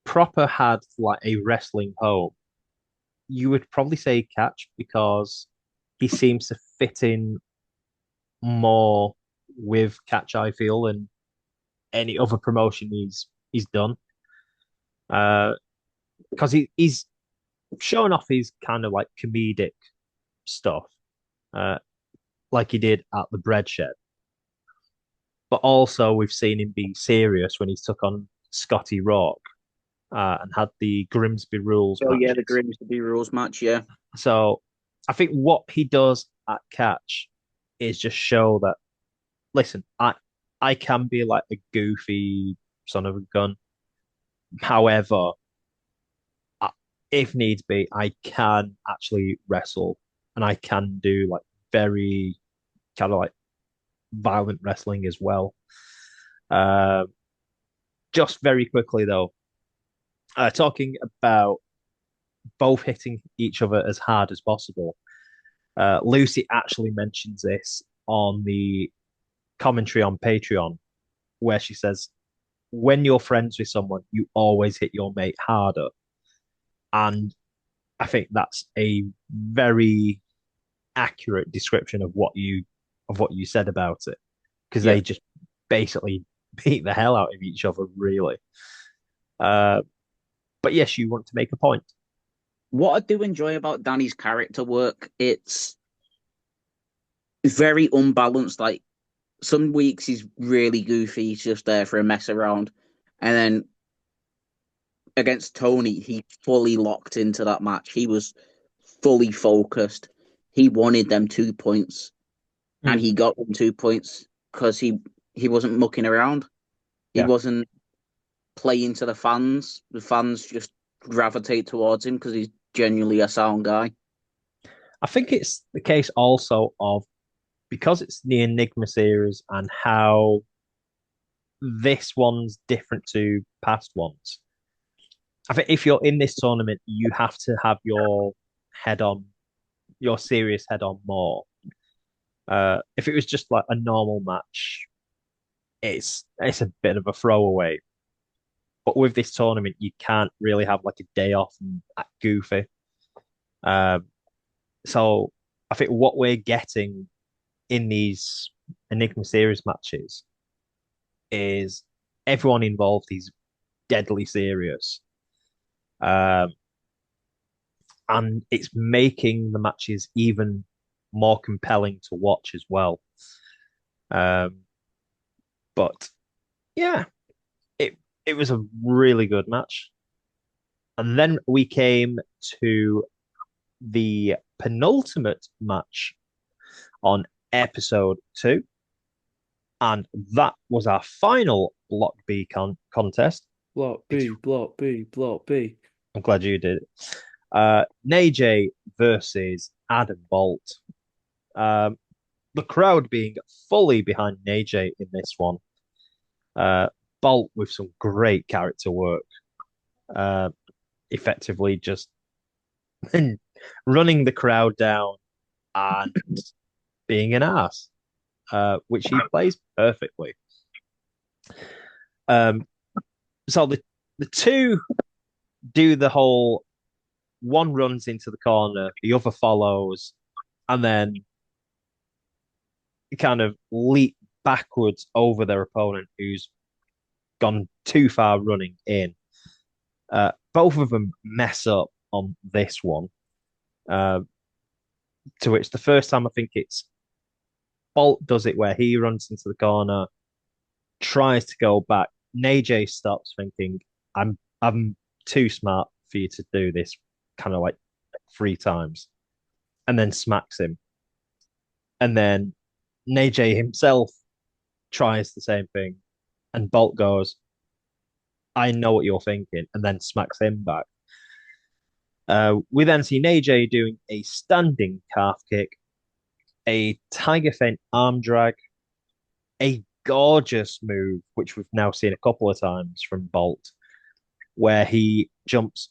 Proper had like a wrestling home, you would probably say Catch because he seems to fit in more with Catch, I feel, than any other promotion he's done. Because he's showing off his kind of like comedic stuff, uh, like he did at the Bread Shed. But also we've seen him be serious when he took on Scotty Rock and had the Grimsby Rules Oh yeah, the matches. Grimsby Rules match. Yeah, So I think what he does at Catch is just show that listen, I can be like a goofy son of a gun. However, if needs be, I can actually wrestle and I can do like very kind of like violent wrestling as well. Uh, just very quickly though, talking about both hitting each other as hard as possible. Lucy actually mentions this on the commentary on Patreon, where she says, "When you're friends with someone, you always hit your mate harder," and I think that's a very accurate description of what you said about it because yeah. they just basically beat the hell out of each other, really. Uh, but yes, you want to make a point. What I do enjoy about Danny's character work, it's very unbalanced. Like some weeks he's really goofy, he's just there for a mess around, and then against Tony, he fully locked into that match. He was fully focused. He wanted them 2 points, and Mm, he got them 2 points because he wasn't mucking around. He yeah, wasn't playing to the fans. The fans just gravitate towards him because he's genuinely a sound guy. I think it's the case also of because it's the Enigma series and how this one's different to past ones. I think if you're in this tournament, you have to have your head on, your serious head on more. If it was just like a normal match, it's a bit of a throwaway. But with this tournament, you can't really have like a day off and act goofy. Um, so I think what we're getting in these Enigma series matches is everyone involved is deadly serious. Um, and it's making the matches even more compelling to watch as well. But yeah, it was a really good match. And then we came to the penultimate match on episode 2. And that was our final Block B contest. Block B, Block B, Block B. I'm glad you did it. Nadjei versus Adam Bolt. The crowd being fully behind Nadjei in this one. Bolt with some great character work. Effectively just running the crowd down and being an ass, which he plays perfectly. So the two do the whole one runs into the corner, the other follows, and then kind of leap backwards over their opponent who's gone too far running in. Both of them mess up on this one. To which the first time I think it's Bolt does it where he runs into the corner, tries to go back. Nadjei stops thinking, I'm too smart for you to do this kind of like 3 times, and then smacks him. And then Nadjei himself tries the same thing, and Bolt goes, I know what you're thinking, and then smacks him back. We then see Nadjei doing a standing calf kick, a tiger feint arm drag, a gorgeous move, which we've now seen a couple of times from Bolt, where he jumps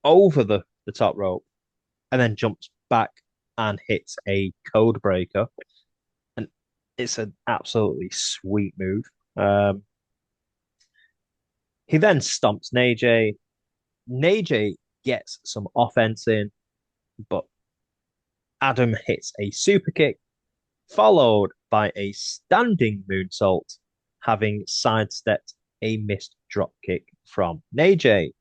over the top rope and then jumps back and hits a code breaker. And it's an absolutely sweet move. He then stomps Nadjei. Nadjei gets some offense in, but Adam hits a super kick, followed by a standing moonsault, having sidestepped a missed drop kick from Nadjei.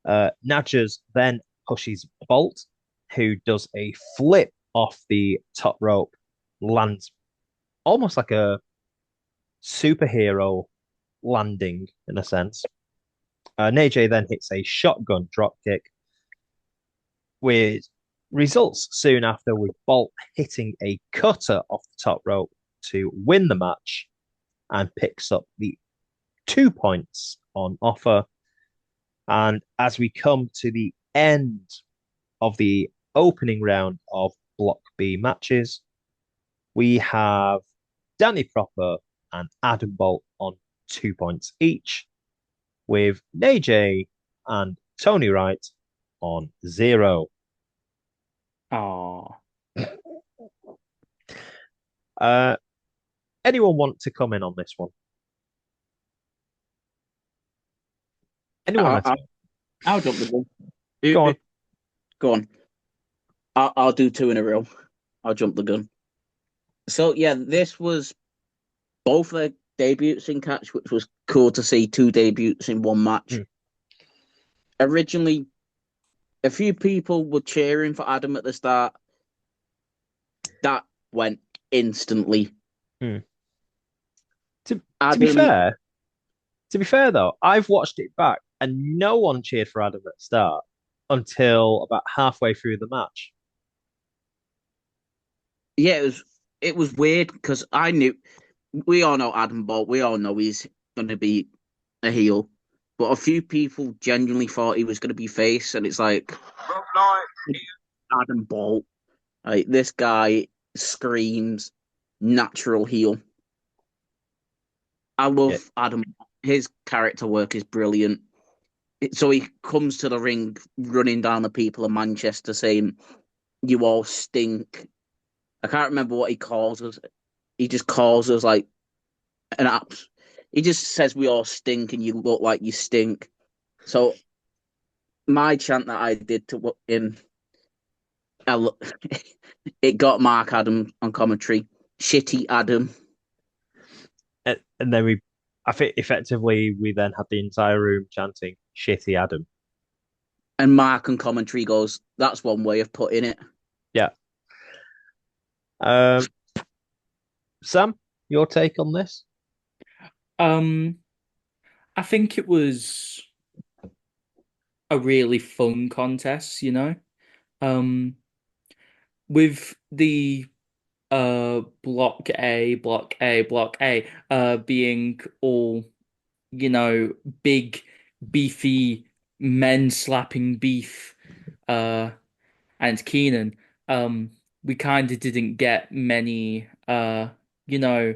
Nadjei then pushes Bolt, who does a flip off the top rope, lands almost like a superhero landing in a sense. Nadjei then hits a shotgun drop kick, with results soon after with Bolt hitting a cutter off the top rope to win the match and picks up the 2 points on offer. And as we come to the end of the opening round of Block B matches, we have Danny Proper and Adam Bolt on 2 points each, with Nadjei and Tony Wright on 0. Aww. Anyone want to come in on this one? Anyone? I'll jump the gun. Go on. Go on. I'll do 2 in a row. I'll jump the gun. So yeah, this was both their debuts in catch, which was cool to see 2 debuts in one match. Originally, a few people were cheering for Adam at the start. That went instantly. To be fair though, I've watched it back and no one cheered for Adam at the start until about halfway through the match. Yeah, it was weird because we all know Adam Bolt. We all know he's going to be a heel, but a few people genuinely thought he was going to be face, and it's like Adam Bolt. Like, this guy screams natural heel. I Yeah. love Adam. His character work is brilliant. So he comes to the ring running down the people of Manchester saying, "You all stink." I can't remember what he calls us. He just calls us like an app. He just says we all stink and you look like you stink. So my chant that I did to him, it got Mark Adam on commentary. Shitty Adam. And then I think effectively we then had the entire room chanting "Shitty Adam." And Mark on commentary goes, "That's one way of putting it." Yeah. Um, Sam, your take on this? Um, I think it was a really fun contest, you know. Um, with the block A being all, you know, big beefy men slapping beef and Keinen, we kind of didn't get many you know,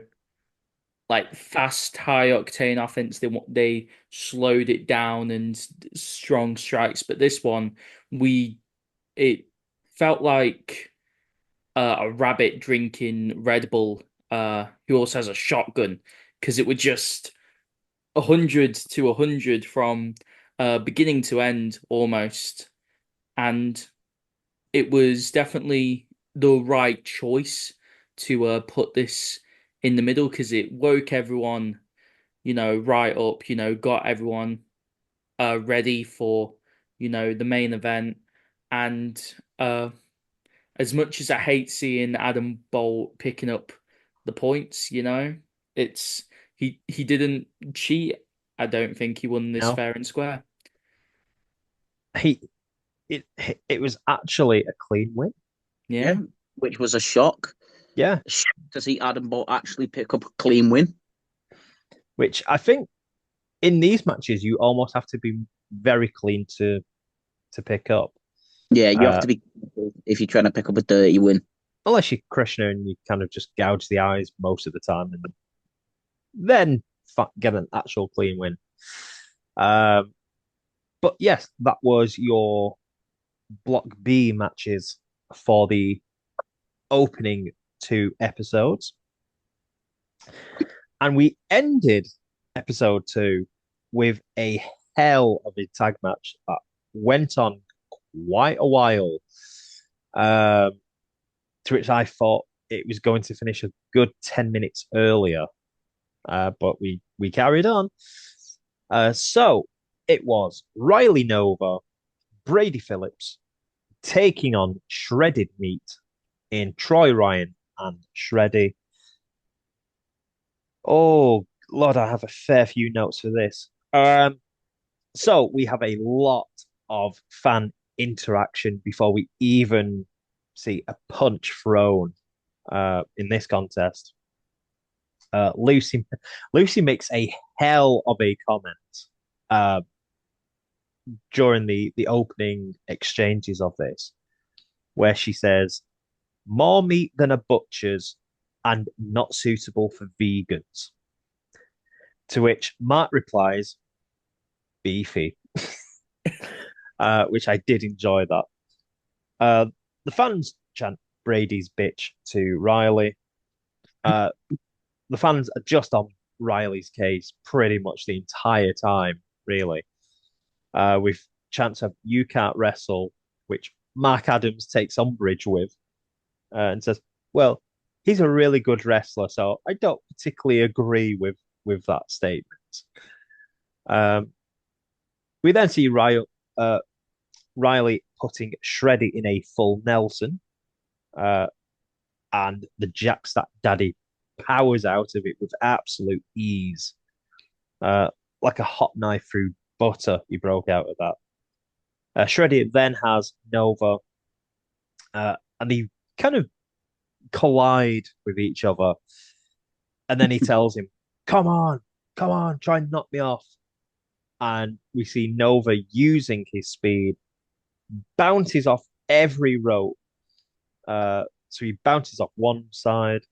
like fast high octane offense. They slowed it down and strong strikes, but this one we it felt like a rabbit drinking Red Bull, who also has a shotgun, because it was just 100 to 100 from beginning to end almost, and it was definitely the right choice to put this in the middle because it woke everyone, you know, right up, you know, got everyone ready for, you know, the main event, and as much as I hate seeing Adam Bolt picking up the points, you know, it's he didn't cheat. I don't think he won this No. fair and square. He it it was actually a clean win. Yeah, Yeah. which was a shock. Yeah, To see Adam Bolt actually pick up a clean win. which I think in these matches you almost have to be very clean to pick up. Yeah, you have Uh, to be careful if you're trying to pick up a dirty win. Unless you're Krishna and you kind of just gouge the eyes most of the time and then get an actual clean win. Um, but yes, that was your Block B matches for the opening two episodes. And we ended episode two with a hell of a tag match that went on quite a while. Um, to which I thought it was going to finish a good 10 minutes earlier. But we carried on. So it was Riley Nova, Brady Phillips taking on Shredded Meat in Troy Ryan and Shreddy. Oh, Lord, I have a fair few notes for this. So we have a lot of fan interaction before we even see a punch thrown in this contest. Lucy makes a hell of a comment uh, during the opening exchanges of this, where she says, "More meat than a butcher's and not suitable for vegans." To which Mark replies, "Beefy," which I did enjoy that. Uh, the fans chant Brady's bitch to Riley. Uh, the fans are just on Riley's case pretty much the entire time, really. With chants of "You can't wrestle," which Mark Adams takes umbrage with and says, "Well, he's a really good wrestler, so I don't particularly agree with that statement." Um, we then see Riley putting Shreddy in a full Nelson, uh, and the Jackstack Daddy powers out of it with absolute ease. Like a hot knife through butter, he broke out of that. Shreddy then has Nova, and they kind of collide with each other. And then he tells him, come on, try and knock me off." And we see Nova using his speed, bounces off every rope. So he bounces off one side,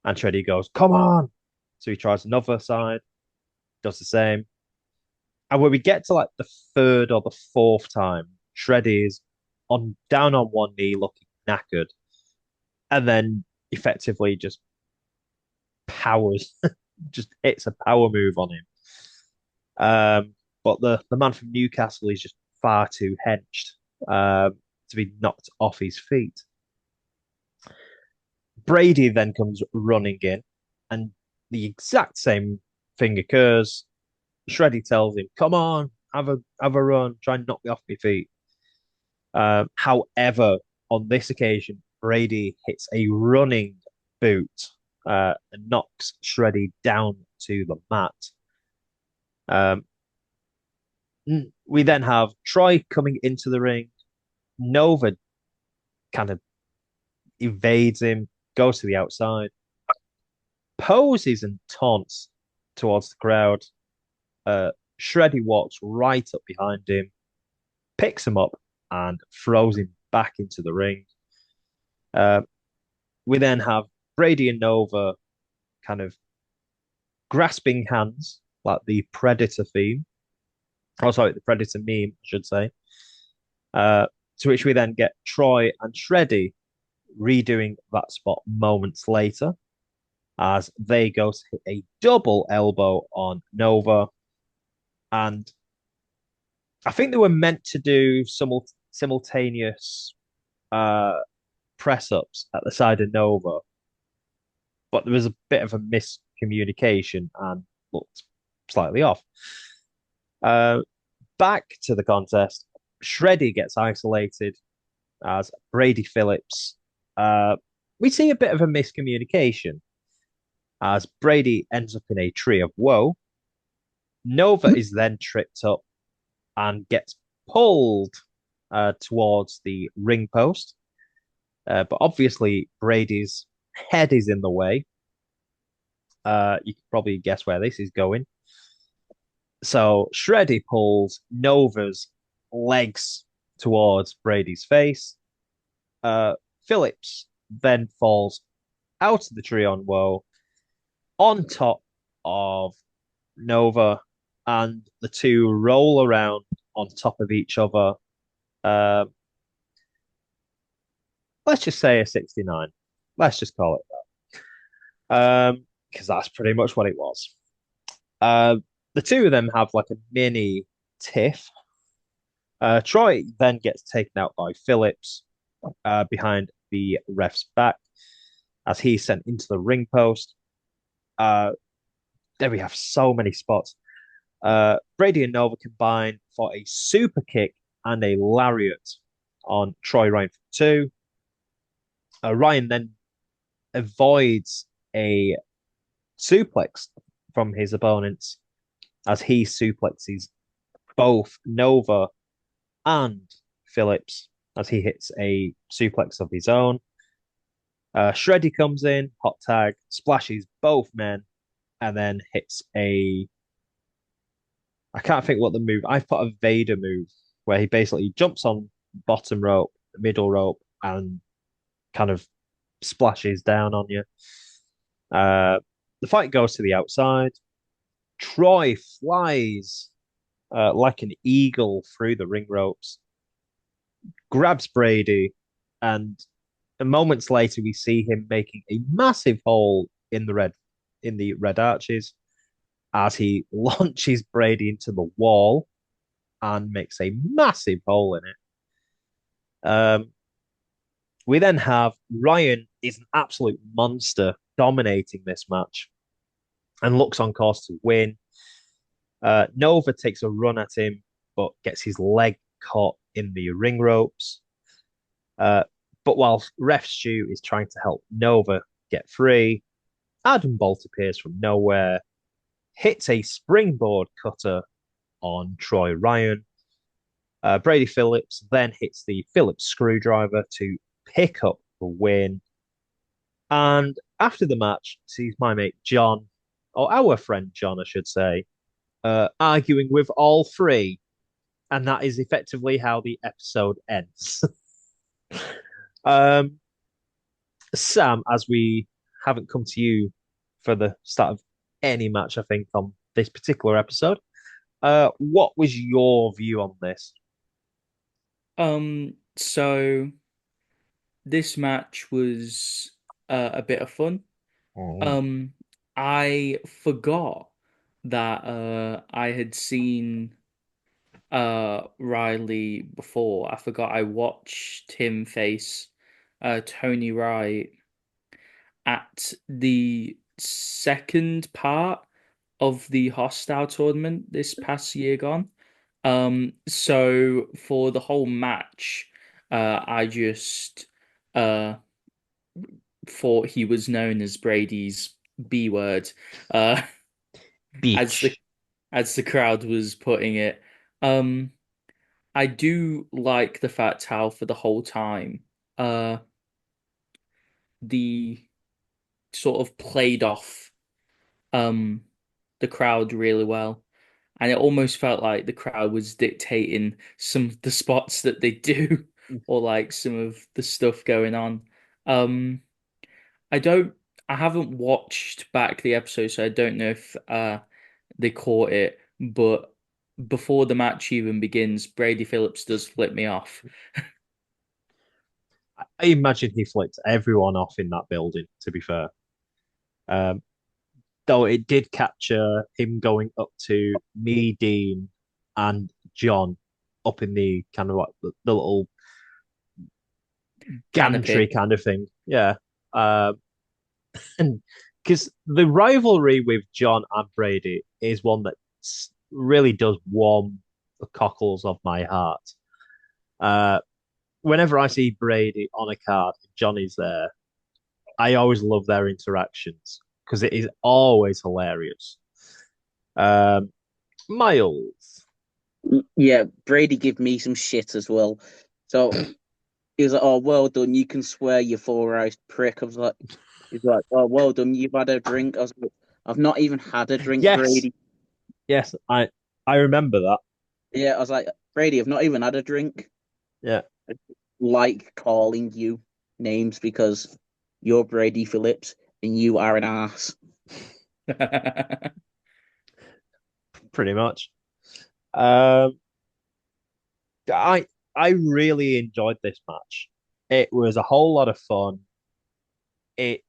and Shreddy goes, "Come on." So he tries another side, does the same. And when we get to like the third or the fourth time, SHREDDY is down on one knee, looking knackered, and then effectively just powers, just hits a power move on him. But the man from Newcastle is just far too henched to be knocked off his feet. Brady then comes running in, and the exact same thing occurs. SHREDDY tells him, "Come on, have a run, try and knock me off my feet." However, on this occasion, Brady hits a running boot and knocks SHREDDY down to the mat. We then have Troy coming into the ring. Nova kind of evades him, goes to the outside, poses and taunts towards the crowd. SHREDDY walks right up behind him, picks him up, and throws him back into the ring. We then have Brady and Nova kind of grasping hands, like the Predator theme. Oh, sorry, the Predator meme, I should say. To which we then get Troy and SHREDDY redoing that spot moments later as they go to hit a double elbow on Nova. And I think they were meant to do simultaneous press-ups at the side of Nova, but there was a bit of a miscommunication and looked slightly off. Back to the contest, SHREDDY gets isolated as Brady Phillips. We see a bit of a miscommunication as Brady ends up in a tree of woe. Nova is then tripped up and gets pulled towards the ring post. But obviously, Brady's head is in the way. You can probably guess where this is going. So SHREDDY pulls Nova's legs towards Brady's face. Phillips then falls out of the tree on woe on top of Nova, and the two roll around on top of each other. Let's just say a 69. Let's just call it that. Because that's pretty much what it was. The two of them have like a mini tiff. Troy then gets taken out by Phillips behind the ref's back as he's sent into the ring post. There we have so many spots. Brady and Nova combine for a super kick and a lariat on Troy Ryan for two. Ryan then avoids a suplex from his opponents as he suplexes both Nova and Phillips as he hits a suplex of his own. SHREDDY comes in, hot tag, splashes both men, and then hits a... I can't think what the move... I've put a Vader move where he basically jumps on bottom rope, middle rope, and kind of splashes down on you. The fight goes to the outside. Troy flies like an eagle through the ring ropes, grabs Brady, and moments later we see him making a massive hole in the red arches as he launches Brady into the wall and makes a massive hole in it. We then have Ryan is an absolute monster dominating this match and looks on course to win. Nova takes a run at him, but gets his leg caught in the ring ropes. But while Ref Stu is trying to help Nova get free, Adam Bolt appears from nowhere, hits a springboard cutter on Troy Ryan. Brady Phillips then hits the Phillips screwdriver to pick up the win. And after the match, sees my mate John, or our friend John, I should say, arguing with all three. And that is effectively how the episode ends. Sam, as we haven't come to you for the start of any match, I think, on this particular episode. What was your view on this? So this match was a bit of fun. Mm. Um, I forgot that I had seen Riley before. I forgot I watched him face Tony Wright at the second part of the hostile tournament this past year gone. So for the whole match, I just uh thought he was known as Brady's B word, uh, as the Beach. as the crowd was putting it. Um, I do like the fact how for the whole time, the sort of played off um the crowd really well. And it almost felt like the crowd was dictating some of the spots that they do or like some of the stuff going on. Um I don't I haven't watched back the episode, so I don't know if they caught it, but before the match even begins, Brady Phillips does flip me off. I imagine he flipped everyone off in that building, to be fair. Um, though it did capture him going up to me, Dean, and John up in the kind of like the little gantry Canopy. kind of thing. Yeah. And because the rivalry with John and Brady is one that really does warm the cockles of my heart. Uh, Whenever I see Brady on a card, Johnny's there, I always love their interactions because it is always hilarious. Um, Myles. Yeah, Brady gave me some shit as well. So he was like, "Oh, well done. You can swear, you four-eyed prick." I was like, "He's like, oh, well done. You've had a drink." I was like, "I've not even had a drink, Yes, Brady." yes, I remember that. Yeah, I was like, "Brady, I've not even had a drink." Yeah, Like calling you names because you're Brady Phillips and you are an ass. pretty much. Um, I I really enjoyed this match. It was a whole lot of fun. It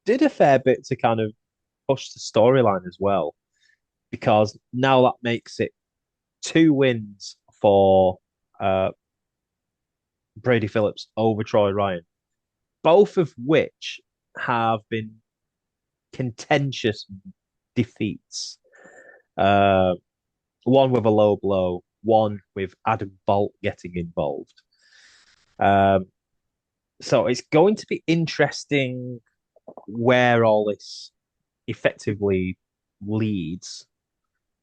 did a fair bit to kind of push the storyline as well, because now that makes it two wins for uh, Brady Phillips over Troy Ryan, both of which have been contentious defeats. Uh, One with a low blow, one with Adam Bolt getting involved. Um, so it's going to be interesting where all this effectively leads.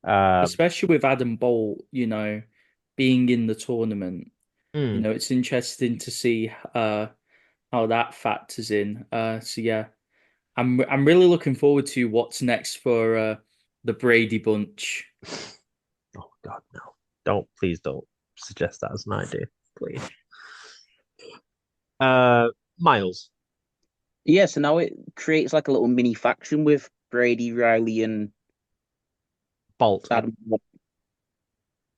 Especially with Adam Bolt, being in the tournament. Mm, It's interesting to see how that factors in. So yeah, I'm really looking forward to what's next for the Brady bunch. oh God, no! Please don't suggest that as an idea, please. Myles Yeah, so now it creates like a little mini faction with Brady, Riley, and Bolt. Adam.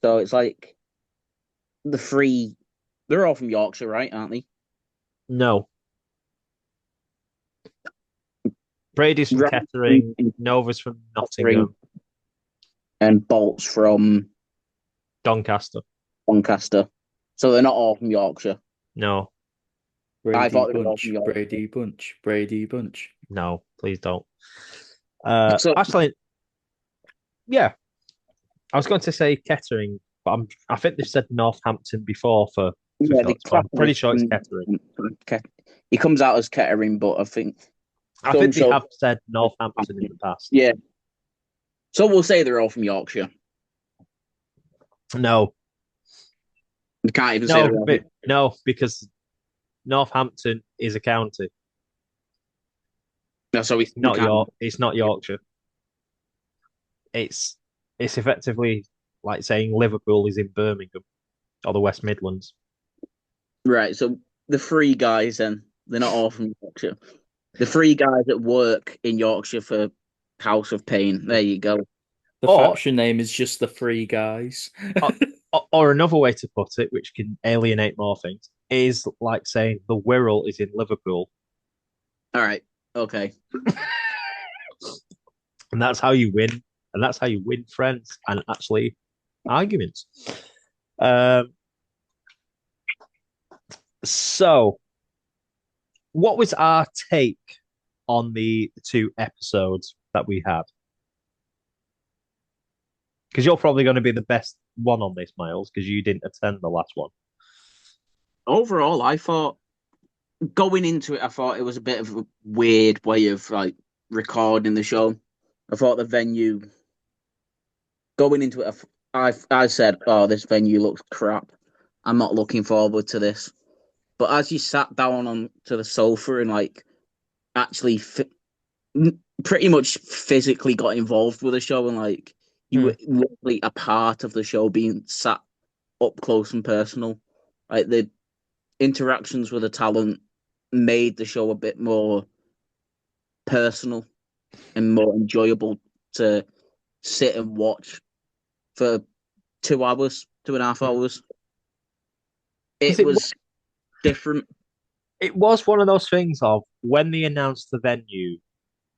So it's like the three. They're all from Yorkshire, right? Aren't they? No, Brady's from Riley Kettering. and Nova's from Kettering Nottingham. and Bolt's from Doncaster. Doncaster. So they're not all from Yorkshire. No, I Brady thought they were all from bunch, Yorkshire. Brady bunch, Brady bunch. no, please don't. So Actually, yeah, I was going to say Kettering, but I think they've said Northampton before for yeah, they Phillips, but class I'm him pretty as sure it's Kettering. He comes out as Kettering, but I think I some think they show. have said Northampton in the past. Yeah, so we'll say they're all from Yorkshire. No, We can't even say they're all. no, because Northampton is a county. No, so we Not can't. York. It's not Yorkshire. It's it's effectively like saying Liverpool is in Birmingham or the West Midlands. Right, so the three guys then they're not all from Yorkshire. The three guys that work in Yorkshire for House of Pain. There you go. The Or- faction name is just the Three Guys. Or another way to put it, which can alienate more things, is like saying the Wirral is in Liverpool. All right. Okay. And that's how you win. And that's how you win friends and actually arguments. So, what was our take on the two episodes that we had? Because you're probably going to be the best one on this, Myles, because you didn't attend the last one. Overall, I thought going into it, I thought it was a bit of a weird way of like recording the show. I thought the venue going into it, I said, "Oh, this venue looks crap. I'm not looking forward to this." But as you sat down onto the sofa and like actually pretty much physically got involved with the show and like you were really a part of the show, being sat up close and personal, like the interactions with the talent made the show a bit more personal and more enjoyable to sit and watch for 2 hours, 2.5 hours. It was different. It was one of those things of when they announced the venue,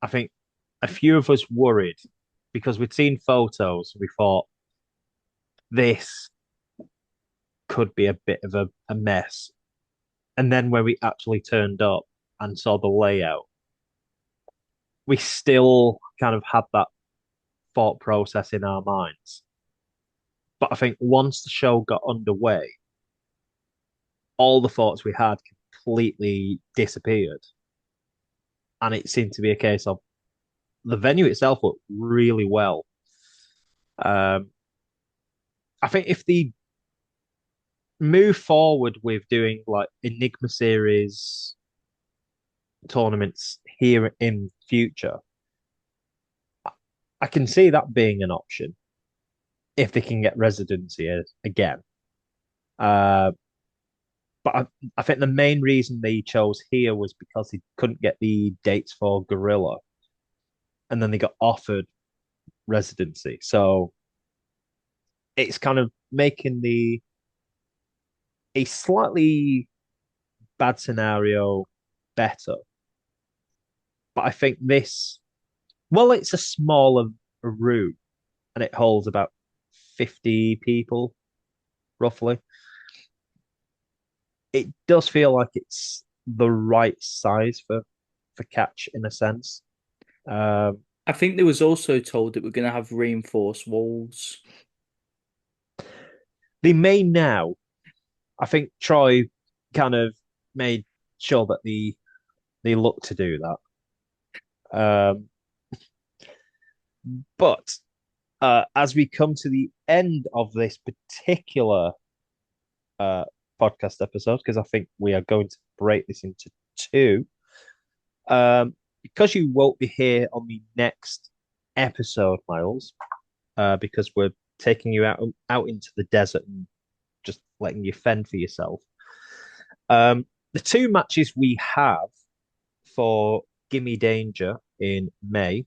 I think a few of us worried because we'd seen photos. We thought this could be a bit of a mess. And then when we actually turned up and saw the layout, we still kind of had that thought process in our minds. But I think once the show got underway, all the thoughts we had completely disappeared. And it seemed to be a case of the venue itself looked really well. I think if they move forward with doing like Enygma series tournaments here in future, I can see that being an option if they can get residency again. But I think the main reason they chose here was because they couldn't get the dates for Gorilla, and then they got offered residency. So it's kind of making a slightly bad scenario better. But I think this, well, it's a smaller room and it holds about 50 people, roughly. It does feel like it's the right size for catch in a sense. I think there was also told that we're going to have reinforced walls. They may now. I think Troy kind of made sure that they look to do that. But as we come to the end of this particular podcast episode, because I think we are going to break this into two, because you won't be here on the next episode, Myles, because we're taking you out into the desert and just letting you fend for yourself. The two matches we have for Gimme Danger in May,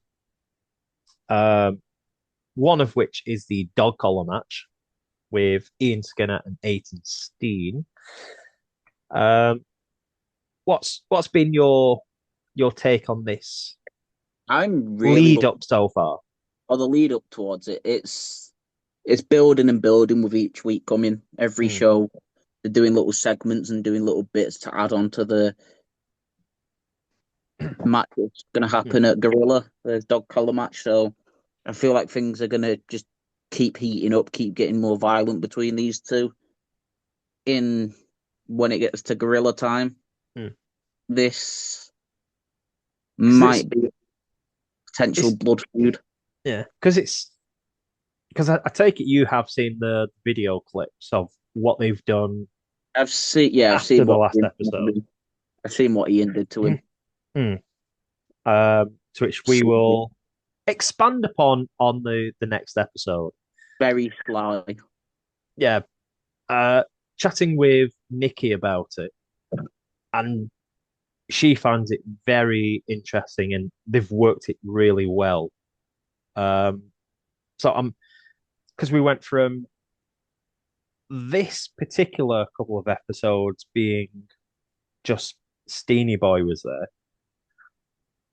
one of which is the dog collar match with Ian Skinner and Aiton Steen. What's been your take on this? I'm really lead up so far. Or the lead up towards it. It's building and building with each week coming. Every show, they're doing little segments and doing little bits to add on to the match that's going to happen at Gorilla, the dog collar match. So I feel like things are going to just keep heating up, keep getting more violent between these two. When it gets to Gorilla time, this might be potential blood feud. Yeah, because I take it you have seen the video clips of what they've done. I've seen the last episode. I've seen what Ian did to him. To which we will expand upon on the next episode. Very sly. Yeah. Chatting with Nikki about it, and she finds it very interesting, and they've worked it really well So I'm because we went from this particular couple of episodes being just Steenie Boy was there.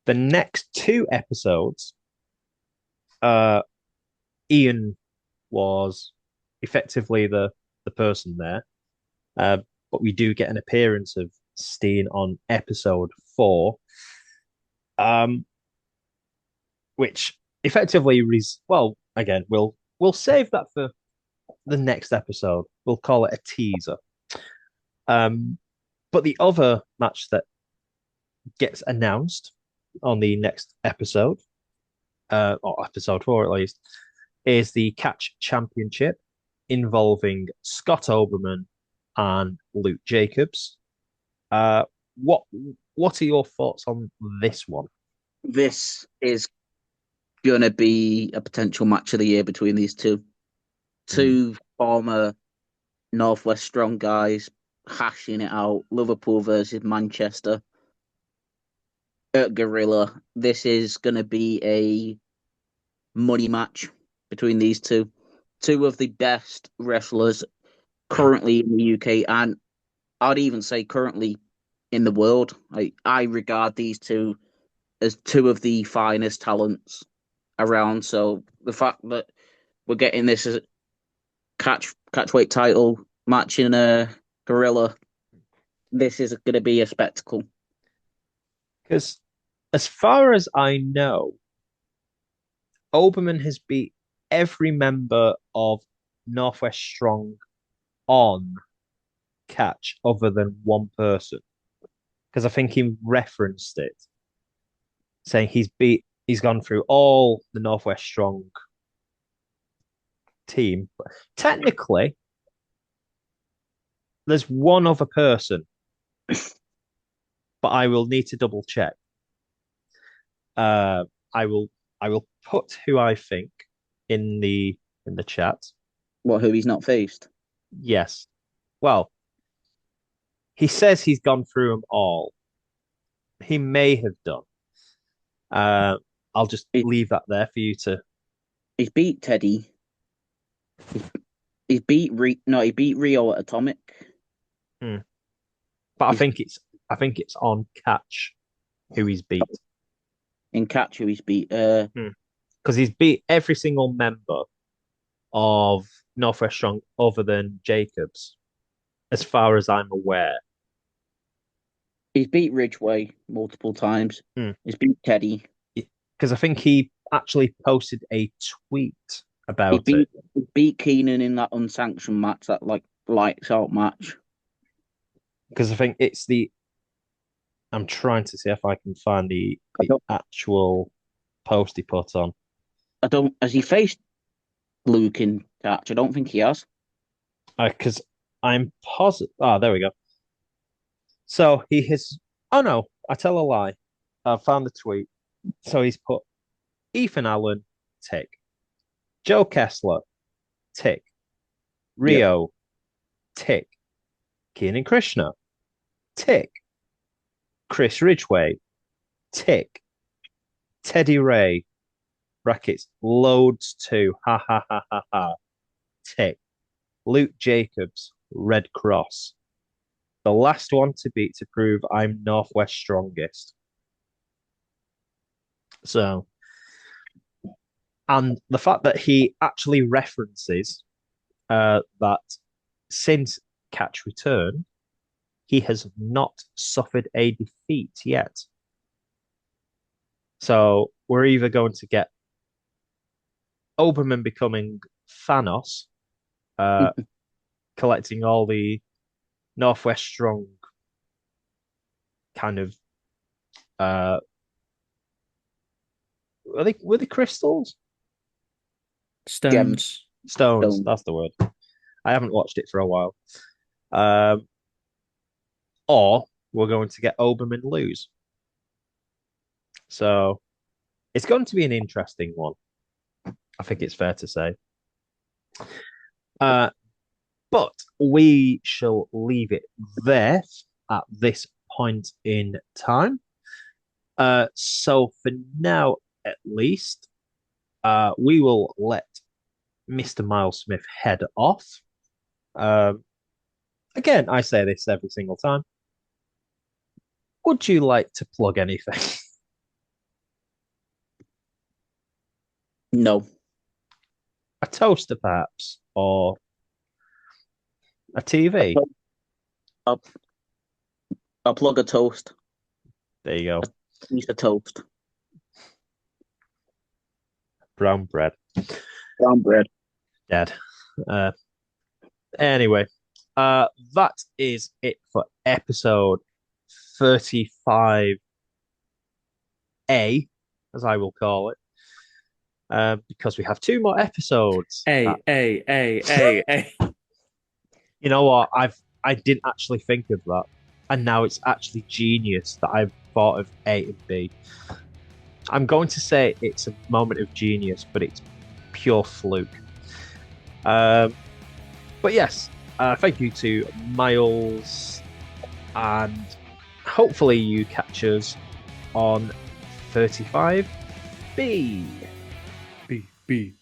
The next two episodes, uh, Ian was effectively the person there, but we do get an appearance of Steen on episode 4, um, which effectively well, again, we'll save that for the next episode. We'll call it a teaser. But the other match that gets announced on the next episode, or episode 4 at least, is the Catch Championship involving Scott Oberman and Luke Jacobs. What are your thoughts on this one? This is going to be a potential match of the year between these two. Two former Northwest Strong guys hashing it out. Liverpool versus Manchester at Gorilla. This is going to be a money match between these two. Two of the best wrestlers currently in the UK, and I'd even say currently in the world. I regard these two as two of the finest talents around. So the fact that we're getting this as a catchweight title match in a Gorilla, this is going to be a spectacle. Because as far as I know, Oberman has beat every member of Northwest Strong on Catch other than one person. Because I think he referenced it, saying he's gone through all the Northwest Strong team. Technically, there's one other person, but I will need to double check. I will put who I think in the chat. What, who he's not faced? Yes. Well, he says he's gone through them all. He may have done. I'll just leave that there for you to. He's beat Teddy. He's beat he beat Rio at Atomic. But I think it's on Catch who he's beat. In Catch who he's beat. Because he's beat every single member of Northwest Strong other than Jacobs, as far as I'm aware. He's beat Ridgeway multiple times. He's beat Teddy. Because I think he actually posted a tweet about it. He beat Keinen in that unsanctioned match, that lights out match. Because I think it's I'm trying to see if I can find the actual post he put on. Has he faced Luke in Catch? I don't think he has. Because I'm positive. There we go. So he has. Oh no, I tell a lie. I found the tweet. So he's put Ethan Allen, tick. Joe Kessler, tick. Rio, tick. Keinen Krishna, tick. Chris Ridgway, tick. Teddy Ray, brackets, loads 2, ha ha ha ha ha, tick. Luke Jacobs, Red Cross. The last one to beat to prove I'm Northwest strongest. So, and the fact that he actually references that since Catch return, he has not suffered a defeat yet. So we're either going to get Oberman becoming Thanos, collecting all the Northwest Strong kind of were they crystals? Stones. Stones, that's the word. I haven't watched it for a while. Or we're going to get Oberman lose. So it's going to be an interesting one. I think it's fair to say. But we shall leave it there at this point in time. So for now, at least, we will let Mr. Myles Smith head off. Again, I say this every single time. Would you like to plug anything? No. A toaster, perhaps, or a TV? I'll plug a toast. There you go. A piece of toast. Brown bread. Brown bread. Dead. Anyway, that is it for episode 35A, as I will call it. Because we have 2 more episodes. A. You know what? I didn't actually think of that, and now it's actually genius that I've thought of A and B. I'm going to say it's a moment of genius, but it's pure fluke. But yes, thank you to Myles, and hopefully you catch us on 35B. B.